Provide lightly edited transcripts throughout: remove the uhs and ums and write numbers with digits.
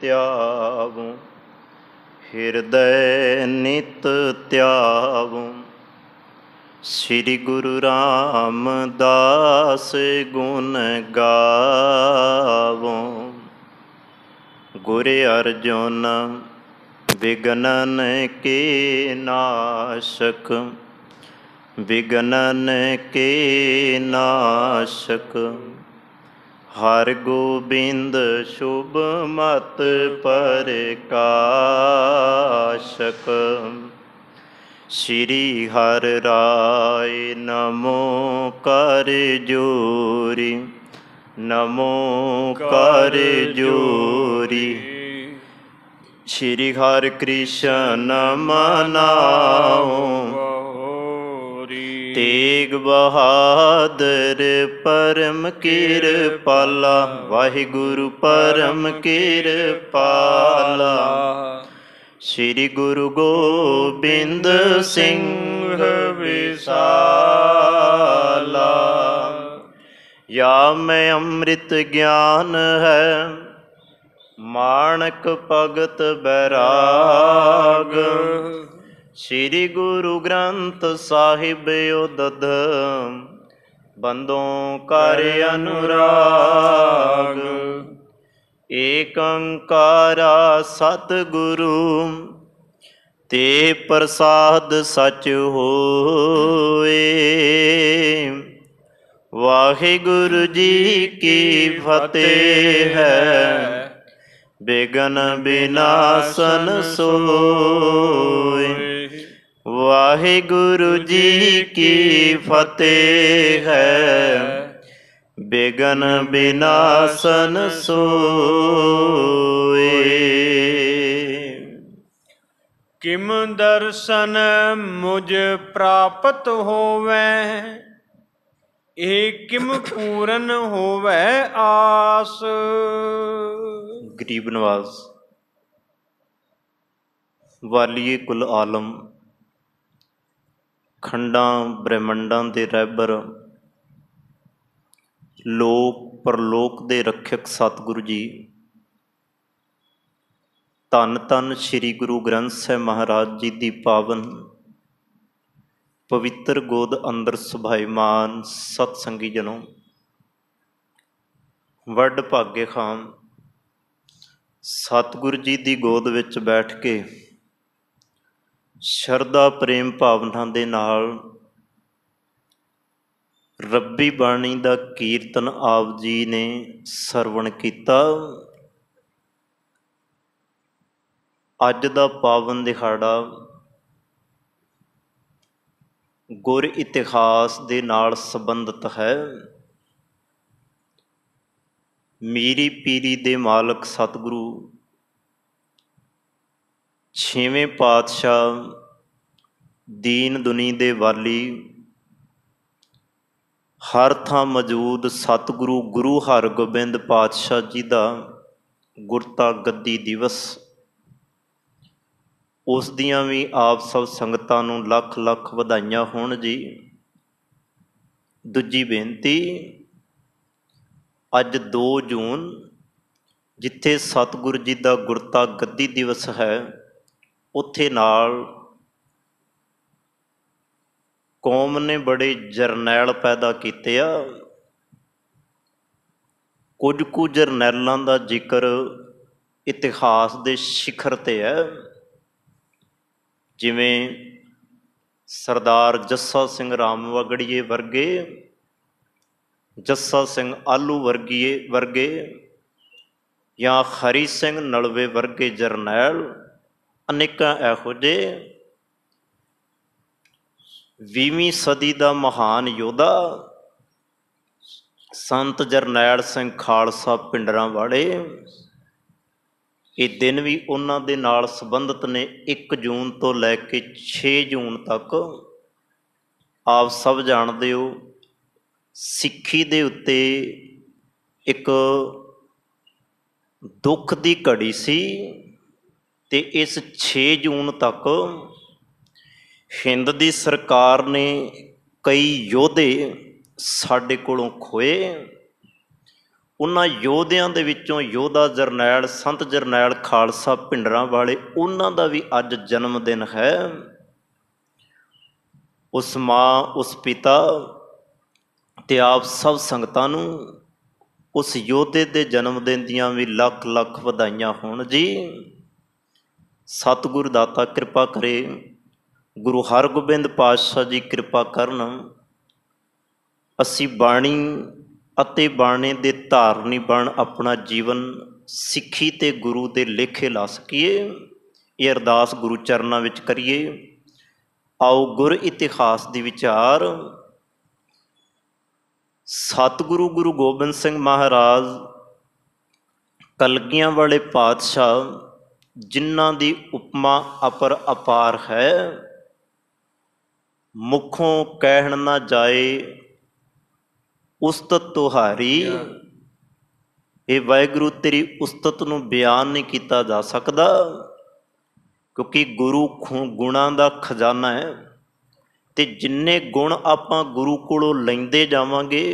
ਧਿਆਵੂੰ, ਹਿਰਦੈ ਨਿਤ ਧਿਆਵੂੰ। ਸ੍ਰੀ ਗੁਰੂ ਰਾਮਦਾਸ ਗੁਣ ਗਾਵੋਂ, ਗੁਰ ਅਰਜੁਨ ਵਿਗਨਨ ਕੇ ਨਾਸ਼ਕ, ਵਿਗਨਨ ਕੇ ਨਾਸ਼ਕ। ਹਰਿ ਗੋਬਿੰਦ ਸ਼ੁਭ ਮਤ ਪ੍ਰਕਾਸ਼ਕ। ਸ਼੍ਰੀ ਹਰਿ ਰਾਇ ਨਮੋ ਕਰ ਜੋਰੀ, ਨਮੋ ਕਰ ਜੋਰੀ। ਸ਼੍ਰੀ ਹਰਿ ਕ੍ਰਿਸ਼ਨ ਮਨਾਉ, ਤੇਗ ਬਹਾਦਰ ਪਰਮ ਕਿਰਪਾਲਾ। ਵਾਹਿਗੁਰੂ ਪਰਮ ਕਿਰਪਾਲਾ। ਸ਼੍ਰੀ ਗੁਰੂ ਗੋਬਿੰਦ ਸਿੰਘ ਵਿਸਾਲਾ। ਯਾ ਮੈਂ ਅੰਮ੍ਰਿਤ ਗਿਆਨ ਹੈ, ਮਾਣਕ ਭਗਤ ਬੈਰਾਗ। ਸ਼੍ਰੀ ਗੁਰੂ ਗ੍ਰੰਥ ਸਾਹਿਬ ਉਦਦ, ਬੰਦੋਂ ਕਰ ਅਨੁਰਾਗ। ਏਕ ਓੰਕਾਰਾ ਸਤਿਗੁਰੂ, ਤੇ ਪ੍ਰਸਾਦ ਸਚ ਹੋਏ। ਵਾਹਿਗੁਰੂ ਜੀ ਕੀ ਫਤਿਹ ਹੈ, ਬਿਘਨ ਬਿਨਾਸਨ ਸੋਏ। ਵਾਹਿਗੁਰੂ ਜੀ ਕੀ ਫਤਿਹ ਹੈ, ਬਿਘਨ ਬਿਨਾਸਨ ਸੋਏ। ਕਿਮ ਦਰਸ਼ਨ ਮੁਝ ਪ੍ਰਾਪਤ ਹੋਵੈ, ਇਹ ਕਿਮ ਪੂਰਨ ਹੋਵੈ ਆਸ। ਗਰੀਬ ਨਵਾਜ਼। ਵਾਲੀਏ ਕੁਲ ਆਲਮ, ਖੰਡਾਂ ਬ੍ਰਹਿਮੰਡਾਂ ਦੇ ਰਹਿਬਰ, ਲੋਕ ਪਰਲੋਕ ਦੇ ਰੱਖਿਅਕ ਸਤਿਗੁਰੂ ਜੀ, ਧੰਨ ਧੰਨ ਸ਼੍ਰੀ ਗੁਰੂ ਗ੍ਰੰਥ ਸਾਹਿਬ ਮਹਾਰਾਜ ਜੀ ਦੀ ਪਾਵਨ ਪਵਿੱਤਰ ਗੋਦ ਅੰਦਰ ਸੁਭਾਈਮਾਨ ਸਤਸੰਗੀ ਜਨੋ, ਵੱਡ ਭਾਗੇ ਖਾਮ ਸਤਿਗੁਰੂ ਜੀ ਦੀ ਗੋਦ ਵਿੱਚ ਬੈਠ ਕੇ ਸ਼ਰਧਾ ਪ੍ਰੇਮ ਭਾਵਨਾ ਦੇ ਨਾਲ ਰੱਬੀ ਬਾਣੀ ਦਾ ਕੀਰਤਨ ਆਪ ਜੀ ਨੇ ਸਰਵਣ ਕੀਤਾ। ਅੱਜ ਦਾ ਪਾਵਨ ਦਿਹਾੜਾ ਗੁਰ ਇਤਿਹਾਸ ਦੇ ਨਾਲ ਸੰਬੰਧਿਤ ਹੈ। ਮੀਰੀ ਪੀਰੀ ਦੇ ਮਾਲਕ ਸਤਿਗੁਰੂ ਛੇਵੇਂ ਪਾਤਸ਼ਾਹ, ਦੀਨ ਦੁਨੀ ਦੇ ਵਾਲੀ, ਹਰ ਥਾਂ ਮੌਜੂਦ ਸਤਿਗੁਰੂ ਗੁਰੂ ਹਰਗੋਬਿੰਦ ਪਾਤਸ਼ਾਹ ਜੀ ਦਾ ਗੁਰਤਾ ਗੱਦੀ ਦਿਵਸ, ਉਸ ਦੀਆਂ ਵੀ ਆਪ ਸਭ ਸੰਗਤਾਂ ਨੂੰ ਲੱਖ ਲੱਖ ਵਧਾਈਆਂ ਹੋਣ ਜੀ। ਦੂਜੀ ਬੇਨਤੀ, ਅੱਜ 2 ਜੂਨ ਜਿੱਥੇ ਸਤਿਗੁਰੂ ਜੀ ਦਾ ਗੁਰਤਾ ਗੱਦੀ ਦਿਵਸ ਹੈ, ਉੱਥੇ ਨਾਲ ਕੌਮ ਨੇ ਬੜੇ ਜਰਨੈਲ ਪੈਦਾ ਕੀਤੇ ਆ। ਕੁਝ ਕੁ ਜਰਨੈਲਾਂ ਦਾ ਜ਼ਿਕਰ ਇਤਿਹਾਸ ਦੇ ਸਿਖਰ 'ਤੇ ਹੈ, ਜਿਵੇਂ ਸਰਦਾਰ ਜੱਸਾ ਸਿੰਘ ਰਾਮਵਗੜੀਏ ਵਰਗੇ, ਜੱਸਾ ਸਿੰਘ ਆਲੂ ਵਰਗੇ, ਜਾਂ ਹਰੀ ਸਿੰਘ ਨਲਵੇ ਵਰਗੇ ਜਰਨੈਲ, ਅਨੇਕਾਂ ਇਹੋ ਜਿਹੇ। 20ਵੀਂ ਸਦੀ ਦਾ ਮਹਾਨ ਯੋਧਾ ਸੰਤ ਜਰਨੈਲ ਸਿੰਘ ਖਾਲਸਾ ਪਿੰਡਰਾਂ ਵਾਲੇ, ਇਹ ਦਿਨ ਵੀ ਉਹਨਾਂ ਦੇ ਨਾਲ ਸੰਬੰਧਿਤ ਨੇ। 1 ਜੂਨ ਤੋਂ ਲੈ ਕੇ 6 ਜੂਨ ਤੱਕ ਆਪ ਸਭ ਜਾਣਦੇ ਹੋ, ਸਿੱਖੀ ਦੇ ਉੱਤੇ ਇੱਕ ਦੁੱਖ ਦੀ ਘੜੀ ਸੀ। ਤੇ ਇਸ 6 ਜੂਨ ਤੱਕ ਹਿੰਦ ਦੀ ਸਰਕਾਰ ਨੇ ਕਈ ਯੋਧੇ ਸਾਡੇ ਕੋਲੋਂ ਖੋਏ। ਉਹਨਾਂ ਯੋਧਿਆਂ ਦੇ ਵਿੱਚੋਂ ਯੋਧਾ ਜਰਨੈਲ ਸੰਤ ਜਰਨੈਲ ਖਾਲਸਾ ਭਿੰਡਰਾਂ ਵਾਲੇ, ਉਹਨਾਂ ਦਾ ਵੀ ਅੱਜ ਜਨਮ ਦਿਨ ਹੈ। ਉਸ ਮਾਂ, ਉਸ ਪਿਤਾ ਤੇ ਆਪ ਸਭ ਸੰਗਤਾਂ ਨੂੰ ਉਸ ਯੋਧੇ ਦੇ ਜਨਮ ਦਿਨ ਦੀਆਂ ਵੀ ਲੱਖ ਲੱਖ ਵਧਾਈਆਂ ਹੋਣ ਜੀ। ਸਤਿਗੁਰ ਦਾਤਾ ਕਿਰਪਾ ਕਰੇ, ਗੁਰੂ ਹਰਗੋਬਿੰਦ ਪਾਤਸ਼ਾਹ ਜੀ ਕਿਰਪਾ ਕਰਨ, ਅਸੀਂ ਬਾਣੀ ਅਤੇ ਬਾਣੇ ਦੇ ਧਾਰਨੀ ਬਣ ਆਪਣਾ ਜੀਵਨ ਸਿੱਖੀ ਤੇ ਗੁਰੂ ਦੇ ਲੇਖੇ ਲਾ ਸਕੀਏ। ਇਹ ਅਰਦਾਸ ਗੁਰੂ ਚਰਨਾਂ ਵਿੱਚ ਕਰੀਏ। ਆਓ ਗੁਰ ਇਤਿਹਾਸ ਦੀ ਵਿਚਾਰ। ਸਤਿਗੁਰੂ ਗੁਰੂ ਗੋਬਿੰਦ ਸਿੰਘ ਮਹਾਰਾਜ ਕਲਗੀਆਂ ਵਾਲੇ ਪਾਤਸ਼ਾਹ, ਜਿਨ੍ਹਾਂ ਦੀ ਉਪਮਾ ਅਪਰ ਅਪਾਰ ਹੈ। ਮੁਖੋਂ ਕਹਿਣ ਨਾ ਜਾਏ ਉਸਤਤ ਤੁਹਾਰੀ। ਇਹ ਵਾਹਿਗੁਰੂ ਤੇਰੀ ਉਸਤਤ ਨੂੰ ਬਿਆਨ ਨਹੀਂ ਕੀਤਾ ਜਾ ਸਕਦਾ, ਕਿਉਂਕਿ ਗੁਰੂ ਗੁਣਾਂ ਦਾ ਖਜ਼ਾਨਾ ਹੈ। ਤੇ ਜਿੰਨੇ ਗੁਣ ਆਪਾਂ ਗੁਰੂ ਕੋਲੋਂ ਲੈਂਦੇ ਜਾਵਾਂਗੇ,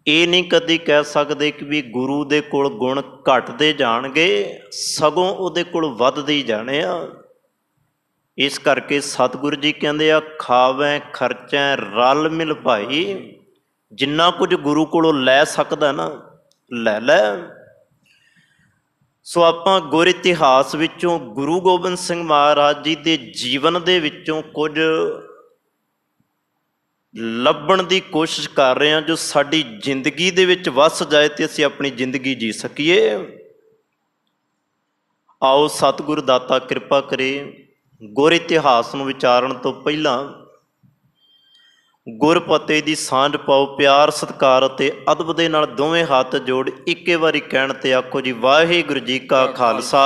ਇਹ ਨਹੀਂ ਕਦੀ ਕਹਿ ਸਕਦੇ ਕਿ ਵੀ ਗੁਰੂ ਦੇ ਕੋਲ ਗੁਣ ਘਟਦੇ ਜਾਣਗੇ, ਸਗੋਂ ਉਹਦੇ ਕੋਲ ਵੱਧਦੇ ਹੀ ਜਾਣੇ ਆ। ਇਸ ਕਰਕੇ ਸਤਿਗੁਰੂ ਜੀ ਕਹਿੰਦੇ ਆ, ਖਾਵੈ ਖਰਚੈ ਰਲ ਮਿਲ ਭਾਈ। ਜਿੰਨਾ ਕੁਝ ਗੁਰੂ ਕੋਲੋਂ ਲੈ ਸਕਦਾ ਨਾ, ਲੈ ਲੈ। ਸੋ ਆਪਾਂ ਗੁਰ ਇਤਿਹਾਸ ਵਿੱਚੋਂ ਗੁਰੂ ਗੋਬਿੰਦ ਸਿੰਘ ਮਹਾਰਾਜ ਜੀ ਦੇ ਜੀਵਨ ਦੇ ਵਿੱਚੋਂ ਕੁਝ ਲੱਭਣ ਦੀ ਕੋਸ਼ਿਸ਼ ਕਰ ਰਹੇ ਹਾਂ, ਜੋ ਸਾਡੀ ਜ਼ਿੰਦਗੀ ਦੇ ਵਿੱਚ ਵਸ ਜਾਏ ਤੇ ਅਸੀਂ ਆਪਣੀ ਜ਼ਿੰਦਗੀ ਜੀ ਸਕੀਏ। ਆਓ ਸਤਿਗੁਰ ਦਾਤਾ ਕਿਰਪਾ ਕਰੇ। ਗੁਰ ਇਤਿਹਾਸ ਨੂੰ ਵਿਚਾਰਨ ਤੋਂ ਪਹਿਲਾਂ ਗੁਰਪਤੇ ਦੀ ਸਾਂਝ ਪਾਓ। ਪਿਆਰ, ਸਤਿਕਾਰ ਅਤੇ ਅਦਬ ਦੇ ਨਾਲ ਦੋਵੇਂ ਹੱਥ ਜੋੜ ਇੱਕੇ ਵਾਰੀ ਕਹਿਣ ਤੇ ਆਖੋ ਜੀ, ਵਾਹਿਗੁਰੂ ਜੀ ਕਾ ਖਾਲਸਾ,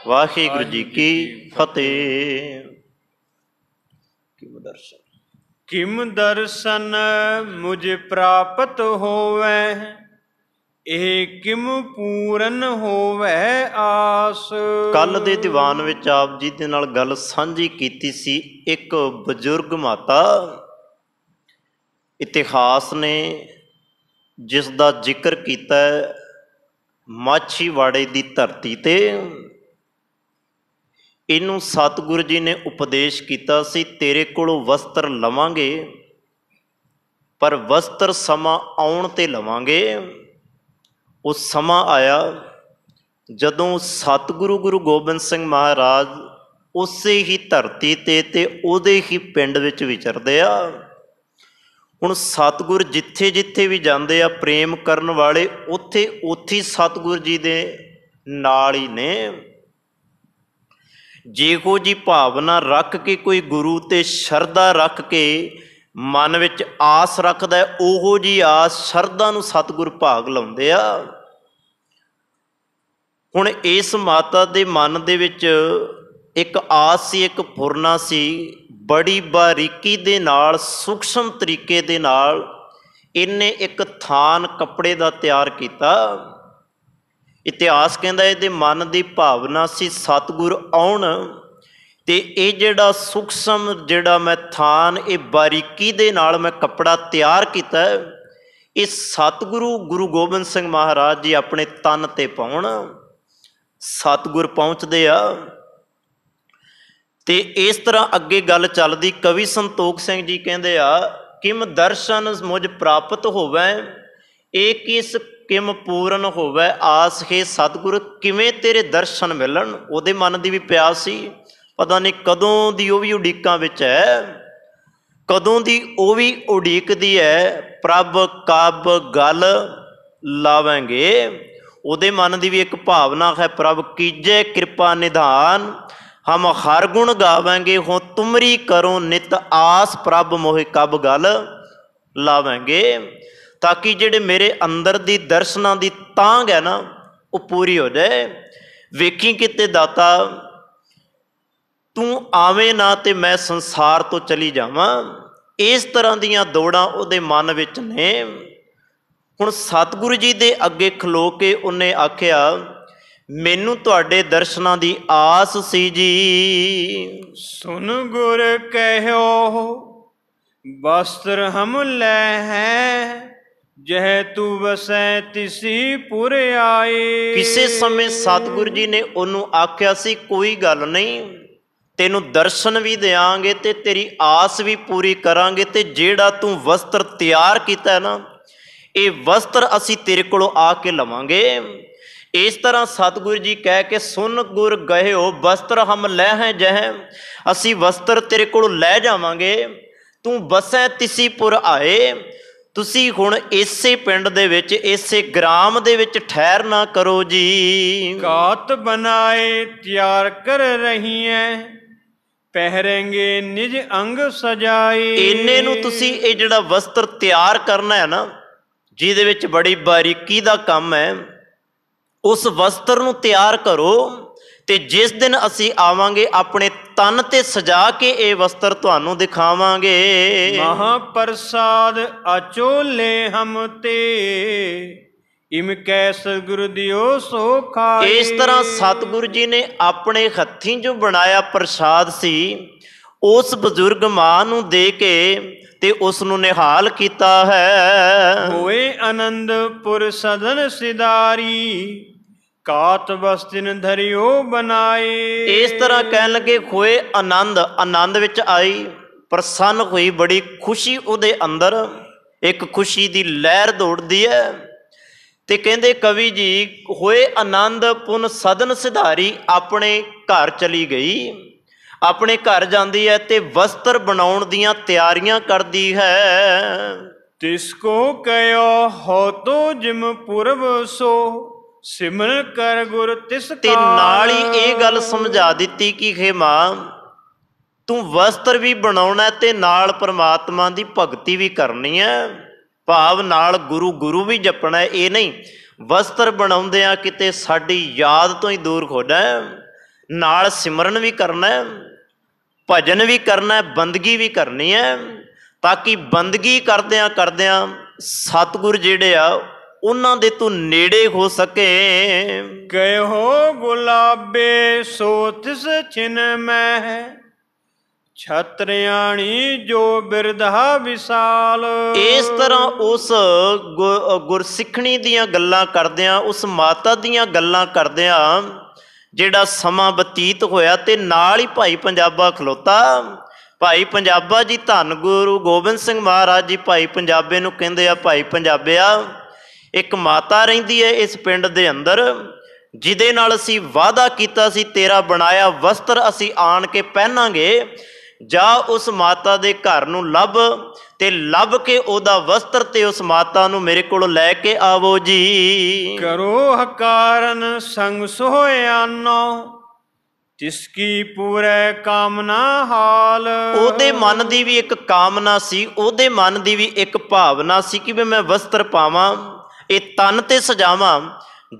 ਵਾਹਿਗੁਰੂ ਜੀ ਕੀ ਫਤਿਹ। ਕਿਮ ਦਰਸ਼ਨ ਮੁਝ ਪ੍ਰਾਪਤ ਹੋਵੈ, ਇਹ ਕਿਮ ਪੂਰਨ ਹੋਵੈ ਆਸ। ਕੱਲ ਦੇ ਦੀਵਾਨ ਵਿੱਚ ਆਪ ਜੀ ਦੇ ਨਾਲ ਗੱਲ ਸਾਂਝੀ ਕੀਤੀ ਸੀ। ਇੱਕ ਬਜ਼ੁਰਗ ਮਾਤਾ ਇਤਿਹਾਸ ਨੇ ਜਿਸ ਦਾ ਜ਼ਿਕਰ ਕੀਤਾ ਹੈ, ਮਾਛੀਵਾੜੇ ਦੀ ਧਰਤੀ ਤੇ। ਇਹਨੂੰ ਸਤਿਗੁਰੂ ਜੀ ਨੇ ਉਪਦੇਸ਼ ਕੀਤਾ ਸੀ, ਤੇਰੇ ਕੋਲੋਂ ਵਸਤਰ ਲਵਾਂਗੇ, ਪਰ ਵਸਤਰ ਸਮਾਂ ਆਉਣ ਤੇ ਲਵਾਂਗੇ। ਉਹ ਸਮਾਂ ਆਇਆ ਜਦੋਂ ਸਤਿਗੁਰੂ ਗੁਰੂ ਗੋਬਿੰਦ ਸਿੰਘ ਮਹਾਰਾਜ ਉਸੇ ਹੀ ਧਰਤੀ ਤੇ ਉਹਦੇ ਹੀ ਪਿੰਡ ਵਿੱਚ ਵਿਚਰਦੇ ਆ। ਹੁਣ ਸਤਿਗੁਰ ਜਿੱਥੇ ਜਿੱਥੇ ਵੀ ਜਾਂਦੇ ਆ, ਪ੍ਰੇਮ ਕਰਨ ਵਾਲੇ ਉੱਥੇ ਉੱਥੇ ਸਤਿਗੁਰ ਜੀ ਦੇ ਨਾਲ ਹੀ ਨੇ। ਜਿਹੋ ਜੀ ਭਾਵਨਾ ਰੱਖ ਕੇ ਕੋਈ ਗੁਰੂ ਤੇ ਸ਼ਰਧਾ ਰੱਖ ਕੇ ਮਨ ਵਿੱਚ ਆਸ ਰੱਖਦਾ, ਉਹੋ ਜੀ ਆਸ ਸ਼ਰਧਾ ਨੂੰ ਸਤਿਗੁਰ ਭਾਗ ਲਾਉਂਦੇ ਆ। ਹੁਣ ਇਸ ਮਾਤਾ ਦੇ ਮਨ ਦੇ ਵਿੱਚ ਇੱਕ ਆਸ ਸੀ, ਇੱਕ ਫੁਰਨਾ ਸੀ। ਬੜੀ ਬਾਰੀਕੀ ਦੇ ਨਾਲ, ਸੂਖਸ਼ਮ ਤਰੀਕੇ ਦੇ ਨਾਲ ਇਹਨੇ ਇੱਕ ਥਾਨ ਕੱਪੜੇ ਦਾ ਤਿਆਰ ਕੀਤਾ। ਇਤਿਹਾਸ ਕਹਿੰਦਾ ਇਹਦੇ ਮਨ ਦੀ ਭਾਵਨਾ ਸੀ ਸਤਿਗੁਰ ਆਉਣ, ਤੇ ਇਹ ਜਿਹੜਾ ਸੂਖਸ਼ਮ ਜਿਹੜਾ ਮੈਂ ਥਾਨ, ਇਹ ਬਾਰੀਕੀ ਦੇ ਨਾਲ ਮੈਂ ਕੱਪੜਾ ਤਿਆਰ ਕੀਤਾ, ਇਹ ਸਤਿਗੁਰੂ ਗੁਰੂ ਗੋਬਿੰਦ ਸਿੰਘ ਮਹਾਰਾਜ ਜੀ ਆਪਣੇ ਤਨ ਤੇ ਪਾਉਣ। ਸਤਿਗੁਰ ਪਹੁੰਚਦੇ ਆ ਤੇ ਇਸ ਤਰ੍ਹਾਂ ਅੱਗੇ ਗੱਲ ਚੱਲਦੀ। ਕਵੀ ਸੰਤੋਖ ਸਿੰਘ ਜੀ ਕਹਿੰਦੇ ਆ, ਕਿਮ ਦਰਸ਼ਨ ਮੁਝ ਪ੍ਰਾਪਤ ਹੋਵੈ, ਇਹ ਕਿਸ ਕਿਮ ਪੂਰਨ ਹੋਵੈ ਆਸ। ਹੈ ਸਤਿਗੁਰ, ਕਿਵੇਂ ਤੇਰੇ ਦਰਸ਼ਨ ਮਿਲਣ। ਉਹਦੇ ਮਨ ਦੀ ਵੀ ਪਿਆਸ ਸੀ, ਪਤਾ ਨਹੀਂ ਕਦੋਂ ਦੀ ਉਹ ਵੀ ਉਡੀਕਾਂ ਵਿੱਚ ਹੈ, ਕਦੋਂ ਦੀ ਉਹ ਵੀ ਉਡੀਕਦੀ ਹੈ। ਪ੍ਰਭ ਕਬ ਗਲ ਲਾਵਾਂਗੇ, ਉਹਦੇ ਮਨ ਦੀ ਵੀ ਇੱਕ ਭਾਵਨਾ ਹੈ। ਪ੍ਰਭ ਕੀਜੇ ਕਿਰਪਾ ਨਿਧਾਨ, ਹਮ ਹਰ ਗੁਣ ਗਾਵਾਂਗੇ ਹੋ ਤੁਮਰੀ ਕਰੋ ਨਿਤ ਆਸ। ਪ੍ਰਭ ਮੋਹਿ ਕਬ ਗਲ ਲਾਵਾਂਗੇ, ਤਾਂ ਕਿ ਜਿਹੜੇ ਮੇਰੇ ਅੰਦਰ ਦੀ ਦਰਸ਼ਨਾਂ ਦੀ ਤਾਂਘ ਹੈ ਨਾ, ਉਹ ਪੂਰੀ ਹੋ ਜਾਏ। ਵੇਖੀ ਕਿਤੇ ਦਾਤਾ ਤੂੰ ਆਵੇਂ ਨਾ ਤੇ ਮੈਂ ਸੰਸਾਰ ਤੋਂ ਚਲੀ ਜਾਵਾਂ। ਇਸ ਤਰ੍ਹਾਂ ਦੀਆਂ ਦੌੜਾਂ ਉਹਦੇ ਮਨ ਵਿੱਚ ਨੇ। ਹੁਣ ਸਤਿਗੁਰੂ ਜੀ ਦੇ ਅੱਗੇ ਖਲੋ ਕੇ ਉਹਨੇ ਆਖਿਆ, ਮੈਨੂੰ ਤੁਹਾਡੇ ਦਰਸ਼ਨਾਂ ਦੀ ਆਸ ਸੀ ਜੀ। ਸੁਨ ਗੁਰ ਕਹਿਓ ਵਸਤਰ ਹਮ ਲੈ ਹੈ, जह तू वसै तिसी पुर आए। ਕਿਸੇ ਸਮੇਂ ਸਤਿਗੁਰੂ ਜੀ ਨੇ ਉਹਨੂੰ ਆਖਿਆ ਸੀ ਕੋਈ ਗੱਲ ਨਹੀਂ, ਤੈਨੂੰ ਦਰਸ਼ਨ ਵੀ ਦਿਆਂਗੇ ਤੇ ਤੇਰੀ ਆਸ ਵੀ ਪੂਰੀ ਕਰਾਂਗੇ, ਤੇ ਜਿਹੜਾ ਤੂੰ ਵਸਤਰ ਤਿਆਰ ਕੀਤਾ ਹੈ ਨਾ, ਇਹ ਵਸਤਰ ਅਸੀਂ ਤੇਰੇ ਕੋਲੋਂ ਆ ਕੇ ਲਵਾਂਗੇ। ਇਸ ਤਰ੍ਹਾਂ ਸਤਿਗੁਰੂ ਜੀ ਕਹਿ ਕੇ ਸੁਨ ਗੁਰ ਗਇਓ ਵਸਤਰ ਹਮ ਲੈ ਹੈ ਜਹ, ਅਸੀਂ ਵਸਤਰ ਤੇਰੇ ਕੋਲੋਂ ਲੈ ਜਾਵਾਂਗੇ, ਤੂੰ ਵਸੈ ਤਿਸੀ ਪੁਰ ਆਏ। ਤੁਸੀਂ ਹੁਣ ਇਸੇ ਪਿੰਡ ਦੇ ਵਿੱਚ, ਇਸੇ ਗ੍ਰਾਮ ਦੇ ਵਿੱਚ ਠਹਿਰਨਾ ਕਰੋ ਜੀ। ਕਾਤ ਬਨਾਏ ਤਿਆਰ ਕਰ ਰਹੀਐ, ਪਹਿਰੇਂਗੇ ਨਿਜ ਅੰਗ ਸਜਾਏ। ਇੰਨੇ ਨੂੰ ਤੁਸੀਂ ਇਹ ਜਿਹੜਾ ਵਸਤਰ ਤਿਆਰ ਕਰਨਾ ਹੈ ਨਾ, ਜਿਹਦੇ ਵਿੱਚ ਬੜੀ ਬਾਰੀਕੀ ਦਾ ਕੰਮ ਹੈ, ਉਸ ਵਸਤਰ ਨੂੰ ਤਿਆਰ ਕਰੋ, ਤੇ ਜਿਸ ਦਿਨ ਅਸੀਂ ਆਵਾਂਗੇ ਆਪਣੇ ਤਨ ਤੇ ਸਜਾ ਕੇ ਇਹ ਵਸਤਰ ਤੁਹਾਨੂੰ ਦਿਖਾਵਾਂਗੇ। ਮਹਾਪ੍ਰਸਾਦ ਅਚੋਲੇ ਹਮ ਤੇ, ਇਮ ਕੈ ਸਤਿਗੁਰ ਦਿਓ ਸੋ ਖਾਏ। ਇਸ ਤਰ੍ਹਾਂ ਸਤਿਗੁਰੂ ਜੀ ਨੇ ਆਪਣੇ ਹੱਥੀਂ ਜੋ ਬਣਾਇਆ ਪ੍ਰਸ਼ਾਦ ਸੀ, ਉਸ ਬਜ਼ੁਰਗ ਮਾਂ ਨੂੰ ਦੇ ਕੇ ਤੇ ਉਸ ਨੂੰ ਨਿਹਾਲ ਕੀਤਾ ਹੈ। ਹੋਏ ਆਨੰਦਪੁਰ ਸਦਨ ਸਿਦਾਰੀ, ਕਾਤ ਬਸਤਿਨ ਧਰਿਓ ਬਣਾਏ। ਇਸ ਤਰ੍ਹਾਂ ਕਹਿਣ ਲੱਗੇ ਹੋਏ ਆਨੰਦ, ਆਨੰਦ ਵਿੱਚ ਆਈ, ਪ੍ਰਸੰਨ ਹੋਈ, ਬੜੀ ਖੁਸ਼ੀ ਉਹਦੇ ਅੰਦਰ, ਇੱਕ ਖੁਸ਼ੀ ਦੀ ਲਹਿਰ ਦੌੜਦੀ ਹੈ। ਤੇ ਕਹਿੰਦੇ ਕਵੀ ਜੀ, ਹੋਏ ਆਨੰਦ ਪੁਨ ਸਦਨ ਸਿਧਾਰੀ, ਆਪਣੇ ਘਰ ਚਲੀ ਗਈ, ਆਪਣੇ ਘਰ ਜਾਂਦੀ ਹੈ ਤੇ ਵਸਤਰ ਬਣਾਉਣ ਦੀਆਂ ਤਿਆਰੀਆਂ ਕਰਦੀ ਹੈ। ਤਿਸ ਕੋ ਕਹਿਓ ਹੋ ਤੋ ਜਿਮ ਪੁਰਬ ਸੋ, ਸਿਮਰਨ ਕਰ ਗੁਰ ਤਿਸ ਤੇ ਨਾਲ ਹੀ ਇਹ ਗੱਲ ਸਮਝਾ ਦਿੱਤੀ ਕਿ ਹੇ ਮਾਂ, ਤੂੰ ਵਸਤਰ ਵੀ ਬਣਾਉਣਾ ਤੇ ਨਾਲ ਪਰਮਾਤਮਾ ਦੀ ਭਗਤੀ ਵੀ ਕਰਨੀ ਹੈ, ਭਾਵ ਨਾਲ ਗੁਰੂ ਗੁਰੂ ਵੀ ਜਪਣਾ। ਇਹ ਨਹੀਂ ਵਸਤਰ ਬਣਾਉਂਦਿਆਂ ਕਿਤੇ ਸਾਡੀ ਯਾਦ ਤੋਂ ਹੀ ਦੂਰ ਹੋ ਜਾਏ, ਨਾਲ ਸਿਮਰਨ ਵੀ ਕਰਨਾ, ਭਜਨ ਵੀ ਕਰਨਾ, ਬੰਦਗੀ ਵੀ ਕਰਨੀ ਹੈ, ਤਾਂ ਕਿ ਬੰਦਗੀ ਕਰਦਿਆਂ ਕਰਦਿਆਂ ਸਤਿਗੁਰ ਜਿਹੜੇ ਆ ਉਹਨਾਂ ਦੇ ਤੂੰ ਨੇੜੇ ਹੋ ਸਕੇ। ਕਹਿਓ ਗੁਲਾਬੇ ਸੋ ਤਿਸ ਛਿਨ ਮੈਂ, ਛਤਰਿਆਣੀ ਜੋ ਬਿਰਧਾ ਵਿਸਾਲ। ਇਸ ਤਰ੍ਹਾਂ ਉਸ ਗੁਰਸਿੱਖਣੀ ਦੀਆਂ ਗੱਲਾਂ ਕਰਦਿਆਂ, ਉਸ ਮਾਤਾ ਦੀਆਂ ਗੱਲਾਂ ਕਰਦਿਆਂ ਜਿਹੜਾ ਸਮਾਂ ਬਤੀਤ ਹੋਇਆ, ਤੇ ਨਾਲ ਹੀ ਭਾਈ ਪੰਜਾਬਾ ਖਲੋਤਾ। ਭਾਈ ਪੰਜਾਬਾ ਜੀ ਧੰਨ ਗੁਰੂ ਗੋਬਿੰਦ ਸਿੰਘ ਮਹਾਰਾਜ ਜੀ ਭਾਈ ਪੰਜਾਬੇ ਨੂੰ ਕਹਿੰਦੇ ਆ, ਭਾਈ ਪੰਜਾਬਿਆ, ਇੱਕ ਮਾਤਾ ਰਹਿੰਦੀ ਹੈ ਇਸ ਪਿੰਡ ਦੇ ਅੰਦਰ, ਜਿਹਦੇ ਨਾਲ ਅਸੀਂ ਵਾਅਦਾ ਕੀਤਾ ਸੀ, ਤੇਰਾ ਬਣਾਇਆ ਵਸਤਰ ਅਸੀਂ ਆਣ ਕੇ ਪਹਿਨਾਂਗੇ। ਜਾ ਉਸ ਮਾਤਾ ਦੇ ਘਰ ਨੂੰ ਲੱਭ, ਤੇ ਲੱਭ ਕੇ ਉਹਦਾ ਵਸਤਰ ਤੇ ਉਸ ਮਾਤਾ ਨੂੰ ਮੇਰੇ ਕੋਲ ਲੈ ਕੇ ਆਵੋ ਜੀ। ਕਰੋ ਹਕਾਰਨ ਸੰਗ ਸੋਇਆਨੋ, ਤਿਸ ਕੀ ਪੂਰੇ ਕਾਮਨਾ ਹਾਲ। ਉਹਦੇ ਮਨ ਦੀ ਵੀ ਇੱਕ ਕਾਮਨਾ ਸੀ, ਉਹਦੇ ਮਨ ਦੀ ਵੀ ਇੱਕ ਭਾਵਨਾ ਸੀ ਕਿ ਮੈਂ ਵਸਤਰ ਪਾਵਾਂ, ਇਹ ਤਨ ਤੇ ਸਜਾਵਾਂ।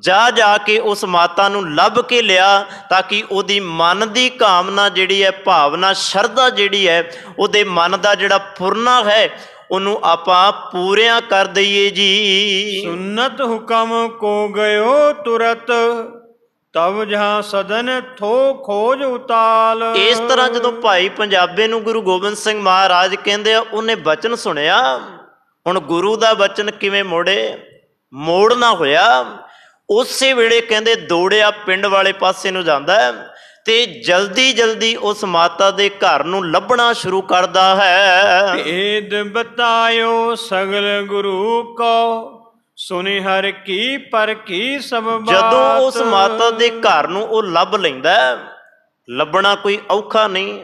ਜਾ ਜਾ ਕੇ ਉਸ ਮਾਤਾ ਨੂੰ ਲੱਭ ਕੇ ਲਿਆ, ਤਾਂ ਕਿ ਉਹਦੀ ਮਨ ਦੀ ਕਾਮਨਾ ਜਿਹੜੀ ਹੈ, ਭਾਵਨਾ, ਸ਼ਰਧਾ ਜਿਹੜੀ ਹੈ, ਉਹਦੇ ਮਨ ਦਾ ਜਿਹੜਾ ਫੁਰਨਾ ਹੈ, ਉਹਨੂੰ ਆਪਾਂ ਪੂਰਿਆਂ ਕਰ ਦਈਏ ਜੀ। ਸੁਨਤ ਹੁਕਮ ਕੋ ਗਇਓ ਤੁਰਤ, ਤਬ ਜਹਾਂ ਸਦਨ ਥੋ ਖੋਜ ਉਤਾਲ। ਇਸ ਤਰ੍ਹਾਂ ਜਦੋਂ ਭਾਈ ਪੰਜਾਬੇ ਨੂੰ ਗੁਰੂ ਗੋਬਿੰਦ ਸਿੰਘ ਮਹਾਰਾਜ ਕਹਿੰਦੇ ਆ, ਉਹਨੇ ਬਚਨ ਸੁਣਿਆ। ਹੁਣ ਗੁਰੂ ਦਾ ਬਚਨ ਕਿਵੇਂ ਮੋੜਨਾ ਹੋਇਆ। ਉਸੇ ਵੇਲੇ ਕਹਿੰਦੇ ਦੌੜਿਆ ਪਿੰਡ ਵਾਲੇ ਪਾਸੇ ਨੂੰ ਜਾਂਦਾ ਤੇ ਜਲਦੀ ਜਲਦੀ ਉਸ ਮਾਤਾ ਦੇ ਘਰ ਨੂੰ ਲੱਭਣਾ ਸ਼ੁਰੂ ਕਰਦਾ ਹੈ। ਭੇਦ ਬਤਾਇਓ ਸਗਲ ਗੁਰੂ ਕੋ, ਸੁਣੀ ਹਰ ਕੀ ਪਰ ਕੀ ਸਭ ਬਾਤ। ਜਦੋਂ ਉਸ ਮਾਤਾ ਦੇ ਘਰ ਨੂੰ ਉਹ ਲੱਭ ਲੈਂਦਾ, ਲੱਭਣਾ ਕੋਈ ਔਖਾ ਨਹੀਂ।